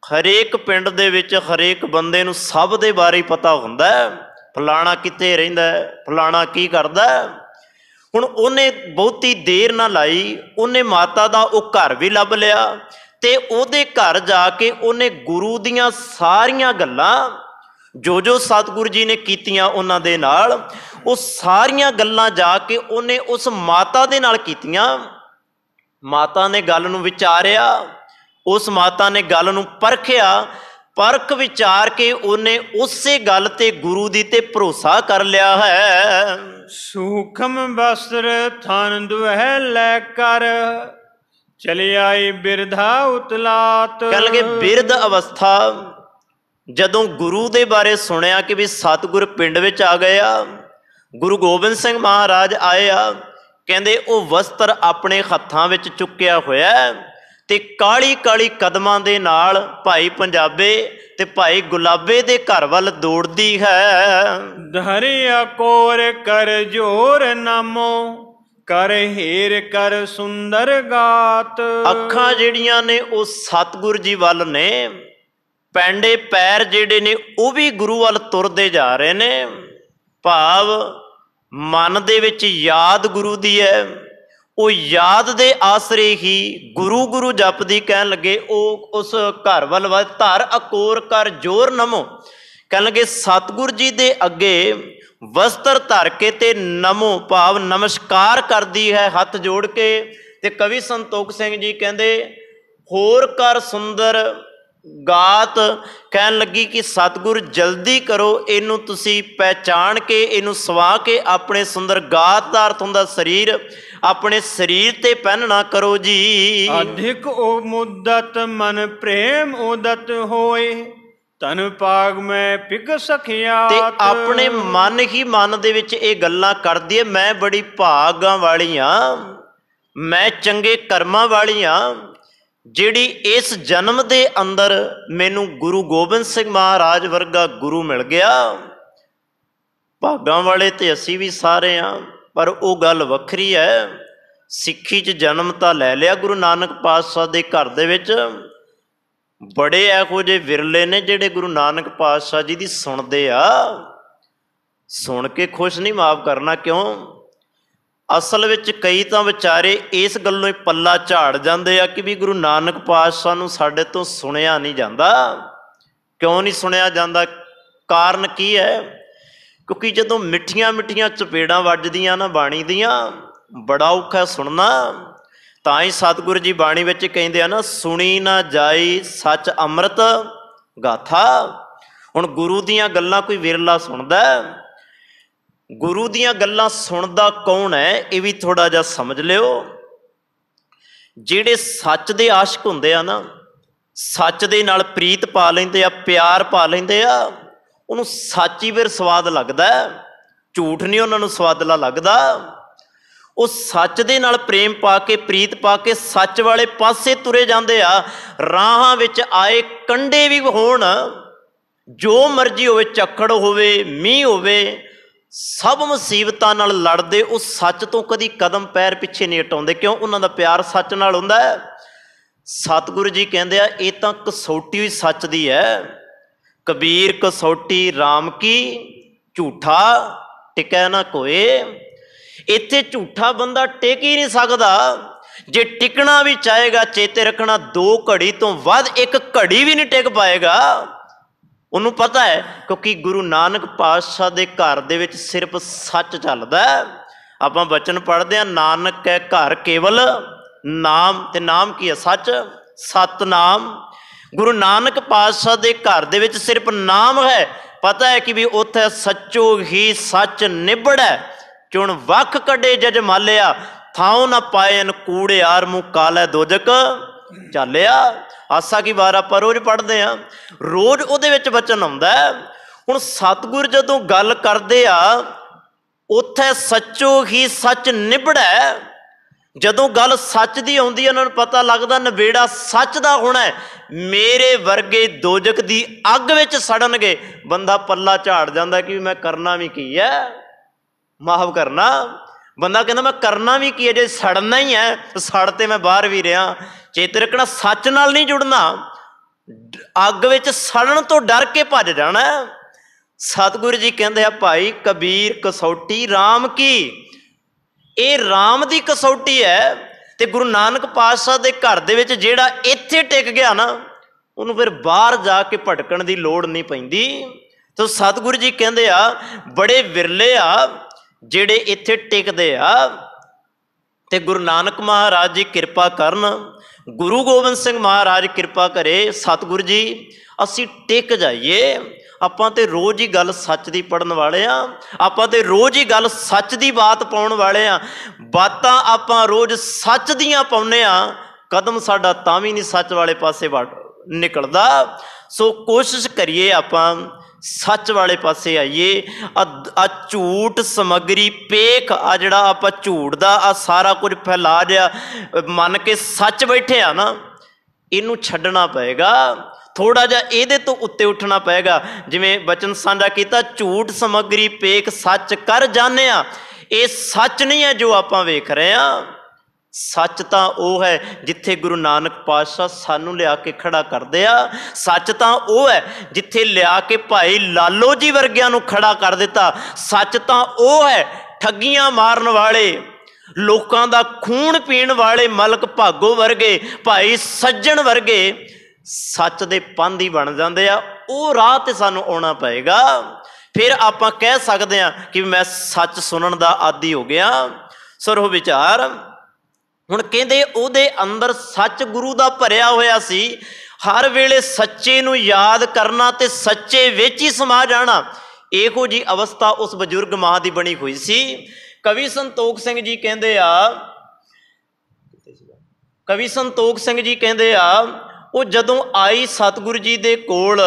ਹਰੇਕ ਪਿੰਡ ਦੇ ਵਿੱਚ ਹਰੇਕ ਬੰਦੇ ਨੂੰ ਸਭ ਦੇ ਬਾਰੇ ਪਤਾ ਹੁੰਦਾ, ਫਲਾਣਾ ਕਿੱਥੇ ਰਹਿੰਦਾ, ਫਲਾਣਾ ਕੀ ਕਰਦਾ। ਹੁਣ ਉਹਨੇ ਬਹੁਤੀ ਦੇਰ ਨਾ ਲਾਈ, ਉਹਨੇ ਮਾਤਾ ਦਾ ਉਹ ਘਰ ਵੀ ਲੱਭ ਲਿਆ, ਤੇ ਉਹਦੇ ਘਰ ਜਾ ਕੇ ਉਹਨੇ ਗੁਰੂ ਦੀਆਂ ਸਾਰੀਆਂ ਗੱਲਾਂ ਜੋ ਸਤਿਗੁਰੂ ਜੀ ਨੇ ਕੀਤੀਆਂ ਉਹਨਾਂ ਦੇ ਨਾਲ, ਉਹ ਸਾਰੀਆਂ ਗੱਲਾਂ ਜਾ ਕੇ ਉਹਨੇ ਉਸ ਮਾਤਾ ਦੇ ਨਾਲ ਕੀਤੀਆਂ। ਮਾਤਾ ਨੇ ਗੱਲ ਨੂੰ ਵਿਚਾਰਿਆ, ਉਸ ਮਾਤਾ ਨੇ ਗੱਲ ਨੂੰ ਪਰਖਿਆ, ਪਰਖ ਵਿਚਾਰ ਕੇ ਉਹਨੇ ਉਸੇ ਗੱਲ ਤੇ ਗੁਰੂ ਦੀ ਤੇ ਭਰੋਸਾ ਕਰ ਲਿਆ ਹੈ। ਸੂਖਮ ਬਸਤਰ ਥਨ ਦੁਹਿ ਲੈ ਕਰ, ਚਲੀ ਆਈ ਬਿਰਧਾ ਉਤਲਾਤ। ਕਹਿ ਲਗੇ ਬਿਰਧ ਅਵਸਥਾ, ਜਦੋਂ ਗੁਰੂ ਦੇ ਬਾਰੇ ਸੁਣਿਆ ਕਿ ਵੀ ਸਤਿਗੁਰ ਪਿੰਡ ਵਿੱਚ ਆ ਗਏ ਆ, ਗੁਰੂ ਗੋਬਿੰਦ ਸਿੰਘ ਮਹਾਰਾਜ ਆਏ ਆ, ਕਹਿੰਦੇ ਉਹ ਵਸਤਰ ਆਪਣੇ ਹੱਥਾਂ ਵਿੱਚ ਚੁੱਕਿਆ ਹੋਇਆ ਤੇ ਕਾਲੀ ਕਾਲੀ ਕਦਮਾਂ ਦੇ ਨਾਲ ਭਾਈ ਪੰਜਾਬੇ ਤੇ ਭਾਈ ਗੁਲਾਬੇ ਦੇ ਘਰ ਵੱਲ ਦੌੜਦੀ ਹੈ। ਧਰਿਆ ਕੋਰ ਕਰ ਜੋਰ ਨਾਮੋ, ਕਰ ਹੀਰ ਕਰ ਸੁੰਦਰ ਗਾਤ। ਅੱਖਾਂ ਜਿਹੜੀਆਂ ਨੇ ਉਹ ਸਤਿਗੁਰ ਜੀ ਵੱਲ ਨੇ, ਪੈਂਡੇ ਪੈਰ ਜਿਹੜੇ ਨੇ ਉਹ ਵੀ ਗੁਰੂ ਵੱਲ ਤੁਰਦੇ ਜਾ ਰਹੇ ਨੇ। ਭਾਵ ਮਨ ਦੇ ਵਿੱਚ ਯਾਦ ਗੁਰੂ ਦੀ ਹੈ, ਉਹ ਯਾਦ ਦੇ ਆਸਰੇ ਹੀ ਗੁਰੂ ਗੁਰੂ ਜਪਦੀ ਕਹਿਣ ਲੱਗੇ। ਉਹ ਉਸ ਘਰ ਵੱਲ ਧਰ ਅਕੋਰ ਕਰ ਜੋਰ ਨਮੋ, ਕਹਿਣ ਲੱਗੇ ਸਤਿਗੁਰ ਜੀ ਦੇ ਅੱਗੇ ਵਸਤਰ ਧਰ ਕੇ ਤੇ ਨਮੋ ਭਾਵ ਨਮਸਕਾਰ ਕਰਦੀ ਹੈ ਹੱਥ ਜੋੜ ਕੇ। ਤੇ ਕਵੀ ਸੰਤੋਖ ਸਿੰਘ ਜੀ ਕਹਿੰਦੇ ਹੋਰ ਕਰ ਸੁੰਦਰ ਗਾਤ, ਕਹਿਣ ਲੱਗੀ ਕਿ ਸਤਿਗੁਰ ਜਲਦੀ ਕਰੋ, ਇਹਨੂੰ ਤੁਸੀਂ ਪਹਿਚਾਣ ਕੇ ਇਹਨੂੰ ਸਵਾ ਕੇ ਆਪਣੇ ਸੁੰਦਰ ਗਾਤ ਦਾ ਅਰਥ ਹੁੰਦਾ ਸਰੀਰ, ਆਪਣੇ ਸਰੀਰ ਤੇ ਪਹਿਨਣਾ ਕਰੋ ਜੀ। ਅਧਿਕ ਉਹ ਮੁੱਦਤ ਮਨ ਪ੍ਰੇਮ ਉਦਤ ਹੋਏ, ਤਨ ਪਾਗ ਮੈਂ ਪਿਗ ਸਖਿਆ। ਤੇ ਆਪਣੇ ਮਨ ਹੀ ਮਨ ਦੇ ਵਿੱਚ ਇਹ ਗੱਲਾਂ ਕਰਦੀ ਹੈ, ਮੈਂ ਬੜੀ ਭਾਗਾਂ ਵਾਲੀ ਹਾਂ, ਮੈਂ ਚੰਗੇ ਕਰਮਾਂ ਵਾਲੀ ਹਾਂ, ਜਿਹੜੀ ਇਸ ਜਨਮ ਦੇ ਅੰਦਰ ਮੈਨੂੰ ਗੁਰੂ ਗੋਬਿੰਦ ਸਿੰਘ ਮਹਾਰਾਜ ਵਰਗਾ ਗੁਰੂ ਮਿਲ ਗਿਆ। ਭਾਗਾਂ ਵਾਲੇ ਤੇ ਅਸੀਂ ਵੀ ਸਾਰੇ ਹਾਂ, ਪਰ ਉਹ ਗੱਲ ਵੱਖਰੀ ਹੈ। ਸਿੱਖੀ 'ਚ ਜਨਮ ਤਾਂ ਲੈ ਲਿਆ ਗੁਰੂ ਨਾਨਕ ਪਾਤਸ਼ਾਹ ਦੇ ਘਰ ਦੇ ਵਿੱਚ, ਬੜੇ ਇਹੋ ਜਿਹੇ ਵਿਰਲੇ ਨੇ ਜਿਹੜੇ ਗੁਰੂ ਨਾਨਕ ਪਾਤਸ਼ਾਹ ਜੀ ਦੀ ਸੁਣਦੇ ਆ, ਸੁਣ ਕੇ ਖੁਸ਼ ਨਹੀਂ, ਮਾਫ ਕਰਨਾ ਕਿਉਂ। ਅਸਲ ਵਿੱਚ ਕਈ ਤਾਂ ਵਿਚਾਰੇ ਇਸ ਗੱਲੋਂ ਹੀ ਪੱਲਾ ਝਾੜ ਜਾਂਦੇ ਆ ਕਿ ਵੀ ਗੁਰੂ ਨਾਨਕ ਪਾਤਸ਼ਾਹ ਨੂੰ ਸਾਡੇ ਤੋਂ ਸੁਣਿਆ ਨਹੀਂ ਜਾਂਦਾ। ਕਿਉਂ ਨਹੀਂ ਸੁਣਿਆ ਜਾਂਦਾ? ਕਾਰਨ ਕੀ ਹੈ? ਕਿਉਂਕਿ ਜਦੋਂ ਮਿੱਠੀਆਂ ਮਿੱਠੀਆਂ ਚਪੇੜਾਂ ਵੱਜਦੀਆਂ ਨਾ ਬਾਣੀ ਦੀਆਂ, ਬੜਾ ਔਖਾ ਸੁਣਨਾ। ਤਾਂ ਹੀ ਸਤਿਗੁਰੂ ਜੀ ਬਾਣੀ ਵਿੱਚ ਕਹਿੰਦੇ ਆ ਨਾ, ਸੁਣੀ ਨਾ ਜਾਈ ਸੱਚ ਅੰਮ੍ਰਿਤ ਗਾਥਾ। ਹੁਣ ਗੁਰੂ ਦੀਆਂ ਗੱਲਾਂ ਕੋਈ ਵਿਰਲਾ ਸੁਣਦਾ, ਗੁਰੂ ਦੀਆਂ ਗੱਲਾਂ ਸੁਣਦਾ ਕੌਣ ਹੈ ਇਹ ਵੀ ਥੋੜ੍ਹਾ ਜਿਹਾ ਸਮਝ ਲਿਓ। ਜਿਹੜੇ ਸੱਚ ਦੇ ਆਸ਼ਿਕ ਹੁੰਦੇ ਆ ਨਾ, ਸੱਚ ਦੇ ਨਾਲ ਪ੍ਰੀਤ ਪਾ ਲੈਂਦੇ ਆ, ਪਿਆਰ ਪਾ ਲੈਂਦੇ ਆ, ਉਹਨੂੰ ਸੱਚ ਹੀ ਫਿਰ ਸਵਾਦ ਲੱਗਦਾ, ਝੂਠ ਨਹੀਂ ਉਹਨਾਂ ਨੂੰ ਸਵਾਦਲਾ ਲੱਗਦਾ। ਉਹ ਸੱਚ ਦੇ ਨਾਲ ਪ੍ਰੇਮ ਪਾ ਕੇ, ਪ੍ਰੀਤ ਪਾ ਕੇ ਸੱਚ ਵਾਲੇ ਪਾਸੇ ਤੁਰੇ ਜਾਂਦੇ ਆ। ਰਾਹਾਂ ਵਿੱਚ ਆਏ ਕੰਢੇ ਵੀ ਹੋਣ, ਜੋ ਮਰਜ਼ੀ ਹੋਵੇ, ਝੱਖੜ ਹੋਵੇ, ਮੀਂਹ ਹੋਵੇ, ਸਭ ਮੁਸੀਬਤਾਂ ਨਾਲ ਲੜਦੇ ਉਹ ਸੱਚ ਤੋਂ ਕਦੀ ਕਦਮ ਪੈਰ ਪਿੱਛੇ ਨਹੀਂ ਹਟਾਉਂਦੇ। ਕਿਉਂ? ਉਹਨਾਂ ਦਾ ਪਿਆਰ ਸੱਚ ਨਾਲ ਹੁੰਦਾ ਹੈ। ਸਤਿਗੁਰੂ ਜੀ ਕਹਿੰਦੇ ਆ ਇਹ ਤਾਂ ਕਸੌਟੀ ਹੋਈ ਸੱਚ ਦੀ ਹੈ। ਕਬੀਰ ਕਸੌਟੀ ਰਾਮ ਕੀ, ਝੂਠਾ ਟਿਕੈ ਨਾ ਕੋਏ। ਇੱਥੇ ਝੂਠਾ ਬੰਦਾ ਟਿਕ ਹੀ ਨਹੀਂ ਸਕਦਾ। ਜੇ ਟਿਕਣਾ ਵੀ ਚਾਹੇਗਾ, ਚੇਤੇ ਰੱਖਣਾ 2 ਘੜੀ ਤੋਂ ਵੱਧ 1 ਘੜੀ ਵੀ ਨਹੀਂ ਟਿਕ ਪਾਏਗਾ। ਉਹਨੂੰ ਪਤਾ ਹੈ, ਕਿਉਂਕਿ ਗੁਰੂ ਨਾਨਕ ਪਾਤਸ਼ਾਹ ਦੇ ਘਰ ਦੇ ਵਿੱਚ ਸਿਰਫ ਸੱਚ ਚੱਲਦਾ। ਆਪਾਂ ਬਚਨ ਪੜ੍ਹਦੇ ਹਾਂ, ਨਾਨਕ ਹੈ ਘਰ ਕੇਵਲ ਨਾਮ, ਤੇ ਨਾਮ ਕੀ ਹੈ? ਸੱਚ, ਸਤਨਾਮ। ਗੁਰੂ ਨਾਨਕ ਪਾਤਸ਼ਾਹ ਦੇ ਘਰ ਦੇ ਵਿੱਚ ਸਿਰਫ ਨਾਮ ਹੈ। ਪਤਾ ਹੈ ਕਿ ਵੀ ਉੱਥੇ ਸੱਚੋ ਹੀ ਸੱਚ ਨਿਬੜੈ, ਚੁਣ ਵੱਖ ਕੱਢੇ ਜਜ ਮਾਲਿਆ, ਥਾਉ ਨਾ ਪਾਇਨ ਕੂੜਿਆਰ ਮੂੰਹ ਕਾਲੈ ਦੋਜਕ ਚਾਲਿਆ। ਆਸਾ ਕੀ ਵਾਰ ਆਪਾਂ ਰੋਜ਼ ਪੜ੍ਹਦੇ ਹਾਂ, ਰੋਜ਼ ਉਹਦੇ ਵਿੱਚ ਵਚਨ ਆਉਂਦਾ। ਹੁਣ ਸਤਿਗੁਰ ਜਦੋਂ ਗੱਲ ਕਰਦੇ ਆ, ਉੱਥੇ ਸੱਚੋ ਹੀ ਸੱਚ ਨਿਬੜੈ। ਜਦੋਂ ਗੱਲ ਸੱਚ ਦੀ ਆਉਂਦੀ ਹੈ, ਉਹਨਾਂ ਨੂੰ ਪਤਾ ਲੱਗਦਾ ਨਵੇੜਾ ਸੱਚ ਦਾ ਹੋਣਾ। ਮੇਰੇ ਵਰਗੇ ਦੋਜਕ ਦੀ ਅੱਗ ਵਿੱਚ ਸੜਨਗੇ। ਬੰਦਾ ਪੱਲਾ ਝਾੜ ਜਾਂਦਾ ਕਿ ਮੈਂ ਕਰਨਾ ਵੀ ਕੀ ਹੈ, ਮਾਫ ਕਰਨਾ। ਬੰਦਾ ਕਹਿੰਦਾ ਮੈਂ ਕਰਨਾ ਵੀ ਕੀ ਹੈ, ਜੇ ਸੜਨਾ ਹੀ ਹੈ ਸੜ ਤੇ ਮੈਂ ਬਾਹਰ ਵੀ ਰਿਹਾ। ਚੇਤੇ ਰੱਖਣਾ, ਸੱਚ ਨਾਲ ਨਹੀਂ ਜੁੜਨਾ, ਅੱਗ ਵਿੱਚ ਸੜਨ ਤੋਂ ਡਰ ਕੇ ਭੱਜ ਜਾਣਾ। ਸਤਿਗੁਰੂ ਜੀ ਕਹਿੰਦੇ ਆ, ਭਾਈ ਕਬੀਰ ਕਸੌਟੀ ਰਾਮ ਕੀ, ਇਹ ਰਾਮ ਦੀ ਕਸੌਟੀ ਹੈ। ਤੇ ਗੁਰੂ ਨਾਨਕ ਪਾਤਸ਼ਾਹ ਦੇ ਘਰ ਦੇ ਵਿੱਚ ਜਿਹੜਾ ਇੱਥੇ ਟਿਕ ਗਿਆ ਨਾ, ਉਹਨੂੰ ਫਿਰ ਬਾਹਰ ਜਾ ਕੇ ਭਟਕਣ ਦੀ ਲੋੜ ਨਹੀਂ ਪੈਂਦੀ। ਤੇ ਸਤਿਗੁਰੂ ਜੀ ਕਹਿੰਦੇ ਆ, ਬੜੇ ਵਿਰਲੇ ਆ ਜਿਹੜੇ ਇੱਥੇ ਟਿਕਦੇ ਆ। ਤੇ ਗੁਰੂ ਨਾਨਕ ਮਹਾਰਾਜ ਜੀ ਕਿਰਪਾ ਕਰਨ, ਗੁਰੂ ਗੋਬਿੰਦ ਸਿੰਘ ਮਹਾਰਾਜ ਕਿਰਪਾ ਕਰੇ। ਸਤਿਗੁਰੂ ਜੀ ਅਸੀਂ ਟਿਕ ਜਾਈਏ। ਆਪਾਂ ਤੇ ਰੋਜ਼ ਹੀ ਗੱਲ ਸੱਚ ਦੀ ਪੜ੍ਹਨ ਵਾਲੇ ਆ, ਆਪਾਂ ਤੇ ਰੋਜ਼ ਹੀ ਗੱਲ ਸੱਚ ਦੀ ਬਾਤ ਪਾਉਣ ਵਾਲੇ ਆ। ਬਾਤਾਂ ਆਪਾਂ ਰੋਜ਼ ਸੱਚ ਦੀਆਂ ਪਾਉਂਦੇ ਆ, ਕਦਮ ਸਾਡਾ ਤਾਂ ਵੀ ਨਹੀਂ ਸੱਚ ਵਾਲੇ ਪਾਸੇ ਨਿਕਲਦਾ। ਸੋ ਕੋਸ਼ਿਸ਼ ਕਰੀਏ ਆਪਾਂ सच वाले पासे आइए। आ झूठ समगरी पेख आ जिहड़ा आपां झूठ दा आ सारा कुछ फैला दिया मन के सच बैठे आ ना, इनू छड्डना पएगा। थोड़ा जिहा इहदे तो उत्ते उठना पएगा। जिवें बचन साझा कीता, झूठ समगरी पेख सच कर जाने आ। ये सच नहीं है जो आपां वेख रहे हैं। सच तो वह है जिथे गुरु नानक पातशाह सानू लिया के खड़ा करते आ। सच तो वह है जिथे लिया के भाई लालो जी वर्गियां नू खड़ा कर दिता। सच तो वह है ठगियां मारन वाले, लोकां दा खून पीण वाले मलक भागो वर्गे, भाई सज्जन वर्गे सच दे पांधी बन जाते आ। वो राह ते सानू आउणा पएगा। फिर आपां कह सकते हैं कि मैं सच सुनन दा आदी हो गया। सरह विचार हुण कहंदे उहदे अंदर सच गुरु दा भरिया होया सी। हर वेले सच्चे नू याद करना ते सच्चे विच ही समा जाना, इहो जी अवस्था उस बजुर्ग मां दी बनी हुई सी। कवि संतोख सिंह जी कहंदे आ, कवि संतोख सिंह जी कहंदे आ, वो जदों आई सतगुरु जी दे कोल,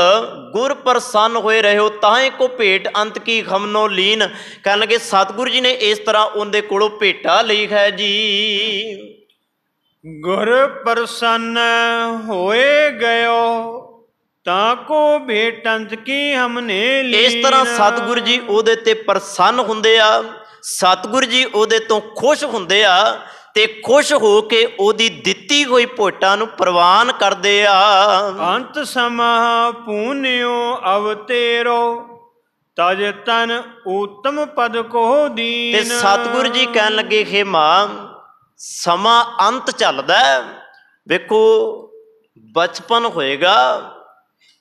गुर प्रसन्न होए रहो ताहे को भेट अंत की खमनो लीन। कहन लगे सतगुरु जी ने इस तरह उनके कोलों भेटा लई है जी। गुर प्रसन्न होए गयो ताको भेट अंत की हमने लीन। इस तरह सतगुरु जी उहदे ते प्रसन्न हुंदे आ, सतगुरु जी उहदे तो खुश हुंदे आ ते खुश हो के ओदी दित्ती हुई भोटां नू प्रवान करदे आ। अंत समा पुण्यो अवतेरो तज तन उत्तम पद को दीन। ते सतगुरु जी कहन लगे हे मां समा अंत चलदा, वेखो बचपन होएगा,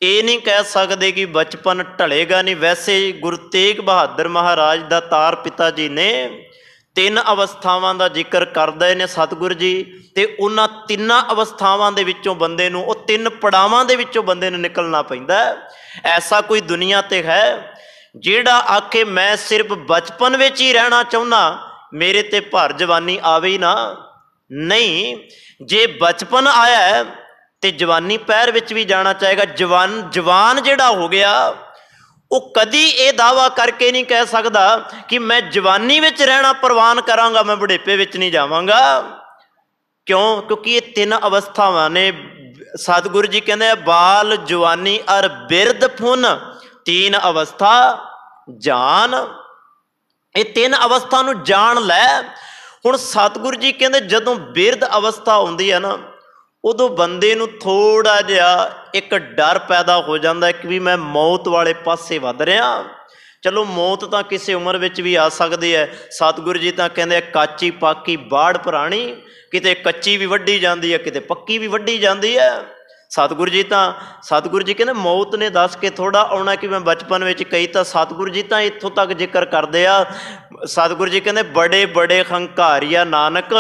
ये नहीं कह सकते कि बचपन ढलेगा नहीं। वैसे गुरु तेग बहादुर महाराज दा तार पिता जी ने 3 अवस्थावां दा जिक्र करदे ने सतगुरु जी, ते उन्हां 3 अवस्थावां दे विच्चों बंदे नूं, ਉਹ 3 पड़ावां दे विच्चों बंदे नूं निकलना पैंदा है। ऐसा कोई दुनिया ते है जिहड़ा आखे मैं सिर्फ बचपन विच ही रहना चाहुंदा, मेरे ते भर जवानी आवे ही ना। नहीं, जे बचपन आया है तो जवानी पैर विच भी जाना चाहेगा। जवान जिहड़ा हो गया वो कदी ये दावा करके नहीं कह सकता कि मैं जवानी विच रहना प्रवान करांगा, मैं बुढ़ेपे विच नहीं जावांगा। क्यों? क्योंकि ये 3 अवस्थावां ने। सतगुरु जी कहते हैं बाल जवानी अर बिरद फुन 3 अवस्था जान। ये 3 अवस्था नूं जान लै। हुण सतगुरु जी कहते जदों बिरद अवस्था आउंदी है ना, उदों बंदे नूं थोड़ा जिहा एक डर पैदा हो जाता है कि भी मैं मौत वाले पासे वध रहा। चलो मौत तो किसी उम्र विच भी आ सकती है। सतगुरु जी तो कहते काची पाकी बाढ़ पुराणी, किते कच्ची भी वड्डी जाती है, किते पक्की भी वड्डी जाती है। सतगुरु जी कहते मौत ने दस के थोड़ा आना कि मैं बचपन में कई तो सतगुरु जी तो इत्थों तक जिक्र करते आ। सतगुरु जी कहते बड़े बड़े हंकारिया नानक